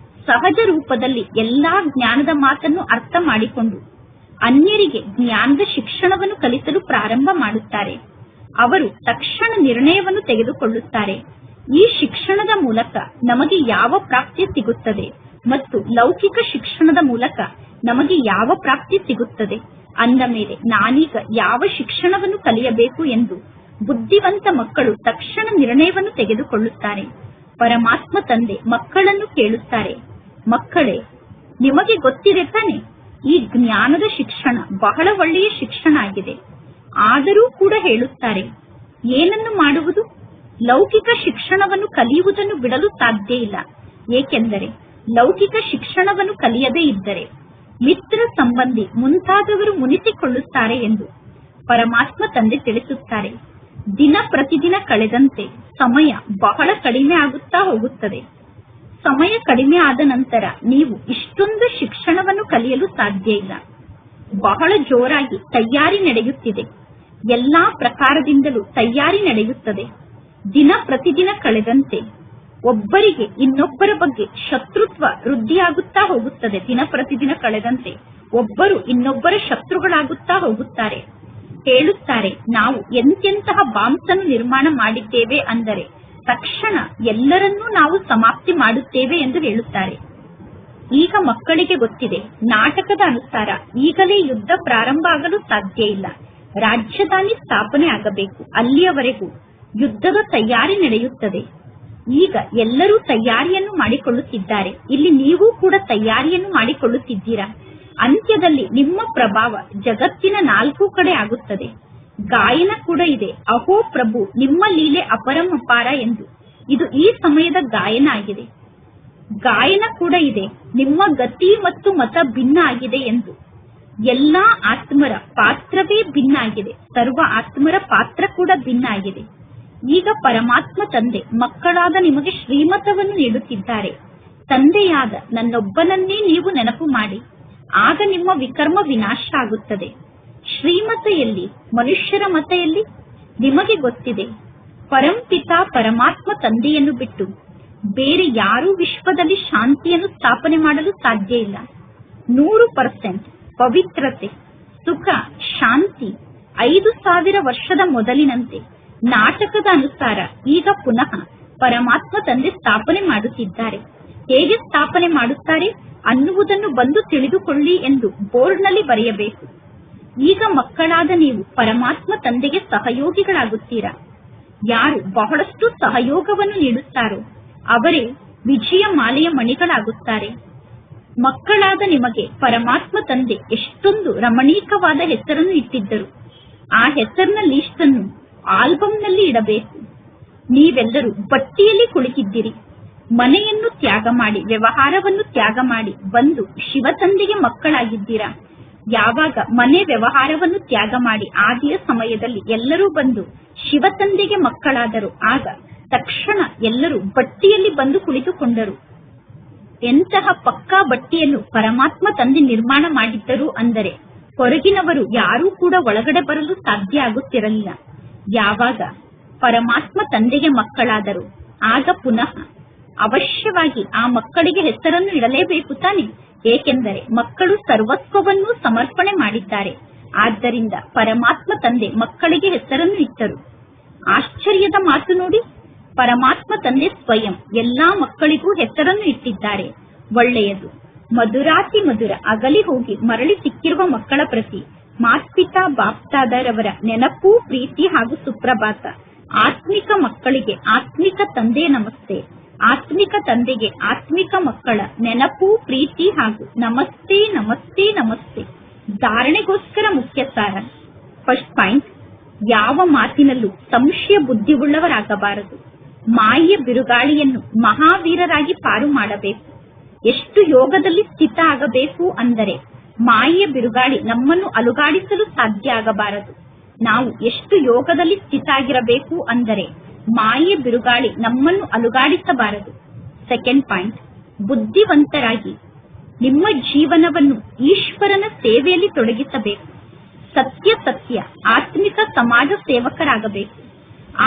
ಸಹಜ ರೂಪದಲ್ಲಿ ಎಲ್ಲಾ ಜ್ಞಾನದ ಮಾತನ್ನು ಅರ್ಥ ಮಾಡಿಕೊಂಡು ಅನ್ಯರಿಗೆ ಜ್ಞಾನದ ಶಿಕ್ಷಣವನ್ನು ಕಲಿಸಲು ಪ್ರಾರಂಭ ಮಾಡುತ್ತಾರೆ. ಅವರು ತಕ್ಷಣ ನಿರ್ಣಯವನ್ನು ತೆಗೆದುಕೊಳ್ಳುತ್ತಾರೆ, ಈ ಶಿಕ್ಷಣದ ಮೂಲಕ ನಮಗೆ ಯಾವ ಪ್ರಾಪ್ತಿ ಸಿಗುತ್ತದೆ ಮತ್ತು ಲೌಕಿಕ ಶಿಕ್ಷಣದ ಮೂಲಕ ನಮಗೆ ಯಾವ ಪ್ರಾಪ್ತಿ ಸಿಗುತ್ತದೆ. ಅಂದ ಮೇಲೆ ನಾನೀಗ ಯಾವ ಶಿಕ್ಷಣವನ್ನು ಕಲಿಯಬೇಕು ಎಂದು ಬುದ್ಧಿವಂತ ಮಕ್ಕಳು ತಕ್ಷಣ ನಿರ್ಣಯವನ್ನು ತೆಗೆದುಕೊಳ್ಳುತ್ತಾರೆ. ಪರಮಾತ್ಮ ತಂದೆ ಮಕ್ಕಳನ್ನು ಕೇಳುತ್ತಾರೆ, ಮಕ್ಕಳೇ, ನಿಮಗೆ ಗೊತ್ತಿದೆ ತಾನೆ, ಈ ಜ್ಞಾನದ ಶಿಕ್ಷಣ ಬಹಳ ಒಳ್ಳೆಯ ಶಿಕ್ಷಣ ಆಗಿದೆ. ಆದರೂ ಕೂಡ ಹೇಳುತ್ತಾರೆ, ಏನನ್ನು ಮಾಡುವುದು? ಲೌಕಿಕ ಶಿಕ್ಷಣವನ್ನು ಕಲಿಯುವುದನ್ನು ಬಿಡಲು ಸಾಧ್ಯ ಇಲ್ಲ. ಏಕೆಂದರೆ ಲೌಕಿಕ ಶಿಕ್ಷಣವನ್ನು ಕಲಿಯದೇ ಇದ್ದರೆ ಮಿತ್ರ ಸಂಬಂಧಿ ಮುಂತಾದವರು ಮುನಿಸಿಕೊಳ್ಳುತ್ತಾರೆ ಎಂದು ಪರಮಾತ್ಮ ತಂದೆ ತಿಳಿಸುತ್ತಾರೆ. ದಿನ ಪ್ರತಿದಿನ ಕಳೆದಂತೆ ಸಮಯ ಬಹಳ ಕಡಿಮೆ ಆಗುತ್ತಾ ಹೋಗುತ್ತದೆ. ಸಮಯ ಕಡಿಮೆ ಆದ ನಂತರ ನೀವು ಇಷ್ಟೊಂದು ಶಿಕ್ಷಣವನ್ನು ಕಲಿಯಲು ಸಾಧ್ಯ ಇಲ್ಲ. ಬಹಳ ಜೋರಾಗಿ ತಯಾರಿ ನಡೆಯುತ್ತಿದೆ. ಎಲ್ಲಾ ಪ್ರಕಾರದಿಂದಲೂ ತಯಾರಿ ನಡೆಯುತ್ತದೆ. ದಿನ ಪ್ರತಿದಿನ ಕಳೆದಂತೆ ಒಬ್ಬರಿಗೆ ಇನ್ನೊಬ್ಬರ ಬಗ್ಗೆ ಶತ್ರುತ್ವ ವೃದ್ಧಿಯಾಗುತ್ತಾ ಹೋಗುತ್ತದೆ. ದಿನ ಪ್ರತಿದಿನ ಕಳೆದಂತೆ ಒಬ್ಬರು ಇನ್ನೊಬ್ಬರ ಶತ್ರುಗಳಾಗುತ್ತಾ ಹೋಗುತ್ತಾರೆ. ಹೇಳುತ್ತಾರೆ, ನಾವು ಎಂತೆಂತಹ ಬಾಂಬ್ಸ್ ಅನ್ನು ನಿರ್ಮಾಣ ಮಾಡಿದ್ದೇವೆ ಅಂದರೆ ತಕ್ಷಣ ಎಲ್ಲರನ್ನೂ ನಾವು ಸಮಾಪ್ತಿ ಮಾಡುತ್ತೇವೆ ಎಂದು ಹೇಳುತ್ತಾರೆ. ಈಗ ಮಕ್ಕಳಿಗೆ ಗೊತ್ತಿದೆ, ನಾಟಕದ ಅನುಸಾರ ಈಗಲೇ ಯುದ್ಧ ಪ್ರಾರಂಭ ಆಗಲು ಸಾಧ್ಯ ಇಲ್ಲ. ರಾಜಧಾನಿ ಸ್ಥಾಪನೆ ಆಗಬೇಕು. ಅಲ್ಲಿಯವರೆಗೂ ಯುದ್ಧದ ತಯಾರಿ ನಡೆಯುತ್ತದೆ. ಈಗ ಎಲ್ಲರೂ ತಯಾರಿಯನ್ನು ಮಾಡಿಕೊಳ್ಳುತ್ತಿದ್ದಾರೆ. ಇಲ್ಲಿ ನೀವು ಕೂಡ ತಯಾರಿಯನ್ನು ಮಾಡಿಕೊಳ್ಳುತ್ತಿದ್ದೀರಾ. ಅಂತ್ಯದಲ್ಲಿ ನಿಮ್ಮ ಪ್ರಭಾವ ಜಗತ್ತಿನ 4 ಕಡೆ ಆಗುತ್ತದೆ. ಗಾಯನ ಕೂಡ ಇದೆ, ಅಹೋ ಪ್ರಭು ನಿಮ್ಮ ಲೀಲೆ ಅಪರಮಪಾರ ಎಂದು. ಇದು ಈ ಸಮಯದ ಗಾಯನ ಆಗಿದೆ. ಗಾಯನ ಕೂಡ ಇದೆ, ನಿಮ್ಮ ಗತಿ ಮತ್ತು ಮತ ಭಿನ್ನ ಆಗಿದೆ ಎಂದು. ಎಲ್ಲಾ ಆತ್ಮರ ಪಾತ್ರವೇ ಭಿನ್ನ ಆಗಿದೆ. ಸರ್ವ ಆತ್ಮರ ಪಾತ್ರ ಕೂಡ ಭಿನ್ನ ಆಗಿದೆ. ಈಗ ಪರಮಾತ್ಮ ತಂದೆ ಮಕ್ಕಳಾದ ನಿಮಗೆ ಶ್ರೀಮತವನ್ನು ನೀಡುತ್ತಿದ್ದಾರೆ. ತಂದೆಯಾದ ನನ್ನೊಬ್ಬನನ್ನೇ ನೀವು ನೆನಪು ಮಾಡಿ, ಆಗ ನಿಮ್ಮ ವಿಕರ್ಮ ವಿನಾಶ ಆಗುತ್ತದೆ. ಶ್ರೀಮತ ಎಲ್ಲಿ? ಮನುಷ್ಯರ ಮತ ಎಲ್ಲಿ? ನಿಮಗೆ ಗೊತ್ತಿದೆ, ಪರಂಪಿತ ಪರಮಾತ್ಮ ತಂದೆಯನ್ನು ಬಿಟ್ಟು ಬೇರೆ ಯಾರೂ ವಿಶ್ವದಲ್ಲಿ ಶಾಂತಿಯನ್ನು ಸ್ಥಾಪನೆ ಮಾಡಲು ಸಾಧ್ಯ ಇಲ್ಲ. 100% ಪವಿತ್ರತೆ, ಸುಖ, ಶಾಂತಿ 5000 ವರ್ಷದ ಮೊದಲಿನಂತೆ ನಾಟಕದ ಅನುಸಾರ ಈಗ ಪುನಃ ಪರಮಾತ್ಮ ತಂದೆ ಸ್ಥಾಪನೆ ಮಾಡುತ್ತಿದ್ದಾರೆ. ಹೇಗೆ ಸ್ಥಾಪನೆ ಮಾಡುತ್ತಾರೆ ಅನ್ನುವುದನ್ನು ಬಂದು ತಿಳಿದುಕೊಳ್ಳಿ ಎಂದು ಬೋರ್ಡ್ನಲ್ಲಿ ಬರೆಯಬೇಕು. ಈಗ ಮಕ್ಕಳಾದ ನೀವು ಪರಮಾತ್ಮ ತಂದೆಗೆ ಸಹಯೋಗಿಗಳಾಗುತ್ತೀರಾ. ಯಾರು ಬಹಳಷ್ಟು ಸಹಯೋಗವನ್ನು ನೀಡುತ್ತಾರೋ ಅವರೇ ವಿಜಯ ಮಾಲೆಯ ಮಣಿಗಳಾಗುತ್ತಾರೆ. ಮಕ್ಕಳಾದ ನಿಮಗೆ ಪರಮಾತ್ಮ ತಂದೆ ಎಷ್ಟೊಂದು ರಮಣೀಕವಾದ ಹೆಸರನ್ನು ಇಟ್ಟಿದ್ದರು. ಆ ಹೆಸರಿನ ಲೀಸ್ಟ್ ಅನ್ನು ಆಲ್ಬಂನಲ್ಲಿ ಇಡಬೇಕು. ನೀವೆಲ್ಲರೂ ಬಟ್ಟಿಯಲ್ಲಿ ಕುಳಿತಿದ್ದೀರಿ. ಮನೆಯನ್ನು ತ್ಯಾಗ ಮಾಡಿ, ವ್ಯವಹಾರವನ್ನು ತ್ಯಾಗ ಮಾಡಿ ಬಂದು ಶಿವ ತಂದೆಗೆ ಮಕ್ಕಳಾಗಿದ್ದೀರಾ. ಯಾವಾಗ ಮನೆ ವ್ಯವಹಾರವನ್ನು ತ್ಯಾಗ ಮಾಡಿ ಆದಿಯ ಸಮಯದಲ್ಲಿ ಎಲ್ಲರೂ ಬಂದು ಶಿವ ತಂದೆಗೆ ಮಕ್ಕಳಾದರು, ಆಗ ತಕ್ಷಣ ಎಲ್ಲರೂ ಬಟ್ಟಿಯಲ್ಲಿ ಬಂದು ಕುಳಿತುಕೊಂಡರು. ಎಂತಹ ಪಕ್ಕಾ ಬಟ್ಟಿಯನ್ನು ಪರಮಾತ್ಮ ತಂದೆ ನಿರ್ಮಾಣ ಮಾಡಿದ್ದರು ಅಂದರೆ ಹೊರಗಿನವರು ಯಾರೂ ಕೂಡ ಒಳಗಡೆ ಬರಲು ಸಾಧ್ಯ ಆಗುತ್ತಿರಲಿಲ್ಲ. ಯಾವಾಗ ಪರಮಾತ್ಮ ತಂದೆಗೆ ಮಕ್ಕಳಾದರು ಆಗ ಪುನಃ ಅವಶ್ಯವಾಗಿ ಆ ಮಕ್ಕಳಿಗೆ ಹೆಸರನ್ನು ಇಡಲೇಬೇಕು ತಾನೆ. ಏಕೆಂದರೆ ಮಕ್ಕಳು ಸರ್ವಸ್ವವನ್ನು ಸಮರ್ಪಣೆ ಮಾಡಿದ್ದಾರೆ. ಆದ್ದರಿಂದ ಪರಮಾತ್ಮ ತಂದೆ ಮಕ್ಕಳಿಗೆ ಹೆಸರನ್ನು ಇಟ್ಟರು. ಆಶ್ಚರ್ಯದ ಮಾತು ನೋಡಿ, ಪರಮಾತ್ಮ ತಂದೆ ಸ್ವಯಂ ಎಲ್ಲಾ ಮಕ್ಕಳಿಗೂ ಹೆಸರನ್ನು ಇಟ್ಟಿದ್ದಾರೆ. ಒಳ್ಳೆಯದು. ಮಧುರಾತಿ ಮಧುರ ಅಗಲಿ ಹೋಗಿ ಮರಳಿ ಸಿಕ್ಕಿರುವ ಮಕ್ಕಳ ಪ್ರತಿ ಮಾತ್ಪಿತಾ ಬಾಪ್ತಾದರವರ ನೆನಪು, ಪ್ರೀತಿ ಹಾಗೂ ಸುಪ್ರಭಾತ. ಆತ್ಮಿಕ ಮಕ್ಕಳಿಗೆ ಆತ್ಮಿಕ ತಂದೆ ನಮಸ್ತೆ. ಆತ್ಮಿಕ ತಂದೆಗೆ ಆತ್ಮಿಕ ಮಕ್ಕಳ ನೆನಪು, ಪ್ರೀತಿ ಹಾಗೂ ನಮಸ್ತೆ ನಮಸ್ತೆ ನಮಸ್ತೆ. ಧಾರಣೆಗೋಸ್ಕರ ಮುಖ್ಯ ಸಾರ. ಫಸ್ಟ್ ಪಾಯಿಂಟ್, ಯಾವ ಮಾತಿನಲ್ಲೂ ಸಂಶಯ ಬುದ್ಧಿವುಳ್ಳವರಾಗಬಾರದು. ಮಾಯೆಯ ಬಿರುಗಾಳಿಯನ್ನು ಮಹಾವೀರರಾಗಿ ಪಾರು ಮಾಡಬೇಕು. ಎಷ್ಟು ಯೋಗದಲ್ಲಿ ಸ್ಥಿತ ಆಗಬೇಕು ಅಂದರೆ ಮಾಯೆಯ ಬಿರುಗಾಳಿ ನಮ್ಮನ್ನು ಅಲುಗಾಡಿಸಲು ಸಾಧ್ಯ ಆಗಬಾರದು. ನಾವು ಎಷ್ಟು ಯೋಗದಲ್ಲಿ ಸ್ಥಿತ ಆಗಿರಬೇಕು ಅಂದರೆ ಮಾಯೆಯ ಬಿರುಗಾಳಿ ನಮ್ಮನ್ನು ಅಲುಗಾಡಿಸಬಾರದು. ಸೆಕೆಂಡ್ ಪಾಯಿಂಟ್, ಬುದ್ಧಿವಂತರಾಗಿ ನಿಮ್ಮ ಜೀವನವನ್ನು ಈಶ್ವರನ ಸೇವೆಯಲ್ಲಿ ತೊಡಗಿಸಬೇಕು. ಸತ್ಯ ಆತ್ಮಿಕ ಸಮಾಜ ಸೇವಕರಾಗಬೇಕು.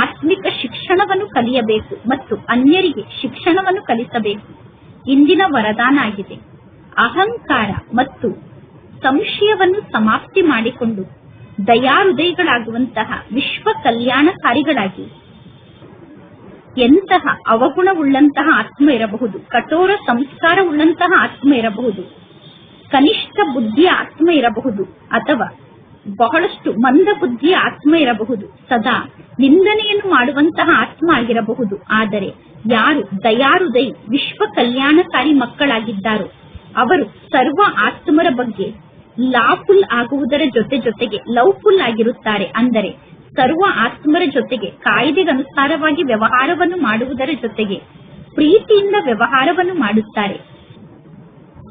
ಆತ್ಮಿಕ ಶಿಕ್ಷಣವನ್ನು ಕಲಿಯಬೇಕು ಮತ್ತು ಅನ್ಯರಿಗೆ ಶಿಕ್ಷಣವನ್ನು ಕಲಿಸಬೇಕು. ಇಂದಿನ ವರದಾನ ಆಗಿದೆ. ಅಹಂಕಾರ ಮತ್ತು ಸಂಶಯವನ್ನು ಸಮಾಪ್ತಿ ಮಾಡಿಕೊಂಡು ದಯಾಹೃದಯಗಳಾಗುವಂತಹ ವಿಶ್ವ ಕಲ್ಯಾಣಕಾರಿಗಳಾಗಿ. ಎಂತಹ ಅವಗುಣವುಳ್ಳಂತಹ ಆತ್ಮ ಇರಬಹುದು, ಕಠೋರ ಸಂಸ್ಕಾರವುಳ್ಳಂತಹ ಆತ್ಮ ಇರಬಹುದು, ಕನಿಷ್ಠ ಬುದ್ಧಿಯ ಆತ್ಮ ಇರಬಹುದು, ಅಥವಾ ಬಹಳಷ್ಟು ಮಂದ ಬುದ್ಧಿಯ ಆತ್ಮ ಇರಬಹುದು, ಸದಾ ನಿಂದನೆಯನ್ನು ಮಾಡುವಂತಹ ಆತ್ಮ ಆಗಿರಬಹುದು. ಆದರೆ ಯಾರು ದಯಾಹೃದಯಿ ವಿಶ್ವ ಕಲ್ಯಾಣಕಾರಿ ಮಕ್ಕಳಾಗಿದ್ದಾರೋ ಅವರು ಸರ್ವ ಆತ್ಮರ ಬಗ್ಗೆ ಲಾಫುಲ್ ಆಗುವುದರ ಜೊತೆಗೆ ಲವ್ಫುಲ್ ಆಗಿರುತ್ತಾರೆ. ಅಂದರೆ ಸರ್ವ ಆತ್ಮರ ಜೊತೆಗೆ ಕಾಯ್ದೆಗನುಸಾರವಾಗಿ ವ್ಯವಹಾರವನ್ನು ಮಾಡುವುದರ ಜೊತೆಗೆ ಪ್ರೀತಿಯಿಂದ ವ್ಯವಹಾರವನ್ನು ಮಾಡುತ್ತಾರೆ.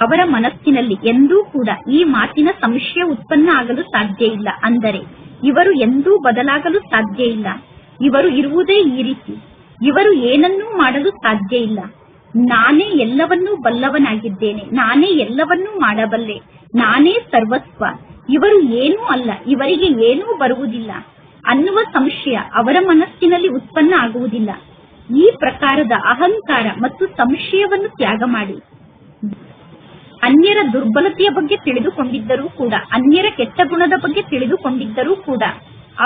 ಅವರ ಮನಸ್ಸಿನಲ್ಲಿ ಎಂದೂ ಕೂಡ ಈ ಮಾತಿನ ಸಂಶಯ ಉತ್ಪನ್ನ ಆಗಲು ಸಾಧ್ಯ ಇಲ್ಲ. ಅಂದರೆ ಇವರು ಎಂದೂ ಬದಲಾಗಲು ಸಾಧ್ಯ ಇಲ್ಲ. ಇವರು ಇರುವುದೇ ಈ ರೀತಿ. ಇವರು ಏನನ್ನೂ ಮಾಡಲು ಸಾಧ್ಯ ಇಲ್ಲ. ನಾನೇ ಎಲ್ಲವನ್ನೂ ಬಲ್ಲವನಾಗಿದ್ದೇನೆ, ನಾನೇ ಎಲ್ಲವನ್ನೂ ಮಾಡಬಲ್ಲೆ, ನಾನೇ ಸರ್ವಸ್ವ, ಇವರು ಏನೂ ಅಲ್ಲ, ಇವರಿಗೆ ಏನೂ ಬರುವುದಿಲ್ಲ ಅನ್ನುವ ಸಂಶಯ ಅವರ ಮನಸ್ಸಿನಲ್ಲಿ ಉತ್ಪನ್ನ ಆಗುವುದಿಲ್ಲ. ಈ ಪ್ರಕಾರದ ಅಹಂಕಾರ ಮತ್ತು ಸಂಶಯವನ್ನು ತ್ಯಾಗ ಮಾಡಿ ಅನ್ಯರ ದುರ್ಬಲತೆಯ ಬಗ್ಗೆ ತಿಳಿದುಕೊಂಡಿದ್ದರೂ ಕೂಡ, ಅನ್ಯರ ಕೆಟ್ಟ ಗುಣದ ಬಗ್ಗೆ ತಿಳಿದುಕೊಂಡಿದ್ದರೂ ಕೂಡ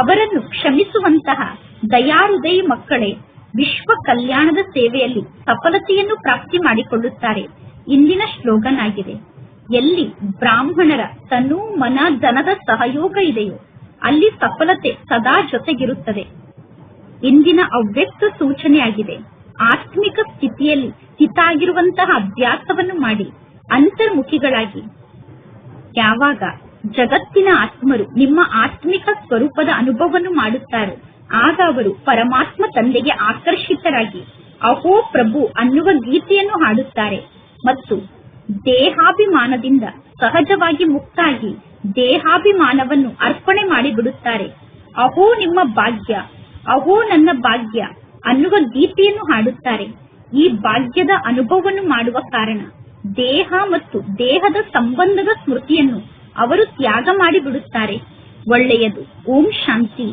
ಅವರನ್ನು ಕ್ಷಮಿಸುವಂತಹ ದಯಾಹೃದಯಿ ಮಕ್ಕಳೇ ವಿಶ್ವ ಕಲ್ಯಾಣದ ಸೇವೆಯಲ್ಲಿ ಸಫಲತೆಯನ್ನು ಪ್ರಾಪ್ತಿ ಮಾಡಿಕೊಳ್ಳುತ್ತಾರೆ. ಇಂದಿನ ಸ್ಲೋಗನ್ ಆಗಿದೆ, ಎಲ್ಲಿ ಬ್ರಾಹ್ಮಣರ ತನು ಮನ ಧನದ ಸಹಯೋಗ ಇದೆಯೋ ಅಲ್ಲಿ ಸಫಲತೆ ಸದಾ ಜೊತೆಗಿರುತ್ತದೆ. ಇಂದಿನ ಅವ್ಯಕ್ತ ಸೂಚನೆಯಾಗಿದೆ, ಆತ್ಮಿಕ ಸ್ಥಿತಿಯಲ್ಲಿ ಸ್ಥಿತ ಆಗಿರುವಂತಹ ಅಭ್ಯಾಸವನ್ನು ಮಾಡಿ ಅಂತರ್ಮುಖಿಗಳಾಗಿ. ಯಾವಾಗ ಜಗತ್ತಿನ ಆತ್ಮರು ನಿಮ್ಮ ಆತ್ಮಿಕ ಸ್ವರೂಪದ ಅನುಭವವನ್ನು ಮಾಡುತ್ತಾರೆ ಆಗ ಅವರು ಪರಮಾತ್ಮ ತಂದೆಗೆ ಆಕರ್ಷಿತರಾಗಿ ಅಹೋ ಪ್ರಭು ಅನ್ನುವ ಗೀತೆಯನ್ನು ಹಾಡುತ್ತಾರೆ ಮತ್ತು ದೇಹಾಭಿಮಾನದಿಂದ ಸಹಜವಾಗಿ ಮುಕ್ತಾಗಿ ದೇಹಾಭಿಮಾನವನ್ನು ಅರ್ಪಣೆ ಮಾಡಿಬಿಡುತ್ತಾರೆ. ಅಹೋ ನಿಮ್ಮ ಭಾಗ್ಯ, ಅಹೋ ನನ್ನ ಭಾಗ್ಯ ಅನ್ನುವ ಗೀತೆಯನ್ನು ಹಾಡುತ್ತಾರೆ. ಈ ಭಾಗ್ಯದ ಅನುಭವವನ್ನು ಮಾಡುವ ಕಾರಣ ದೇಹ ಮತ್ತು ದೇಹದ ಸಂಬಂಧದ ಸ್ಮೃತಿಯನ್ನು ಅವರು ತ್ಯಾಗ ಮಾಡಿಬಿಡುತ್ತಾರೆ. ಒಳ್ಳೆಯದು. ಓಂ ಶಾಂತಿ.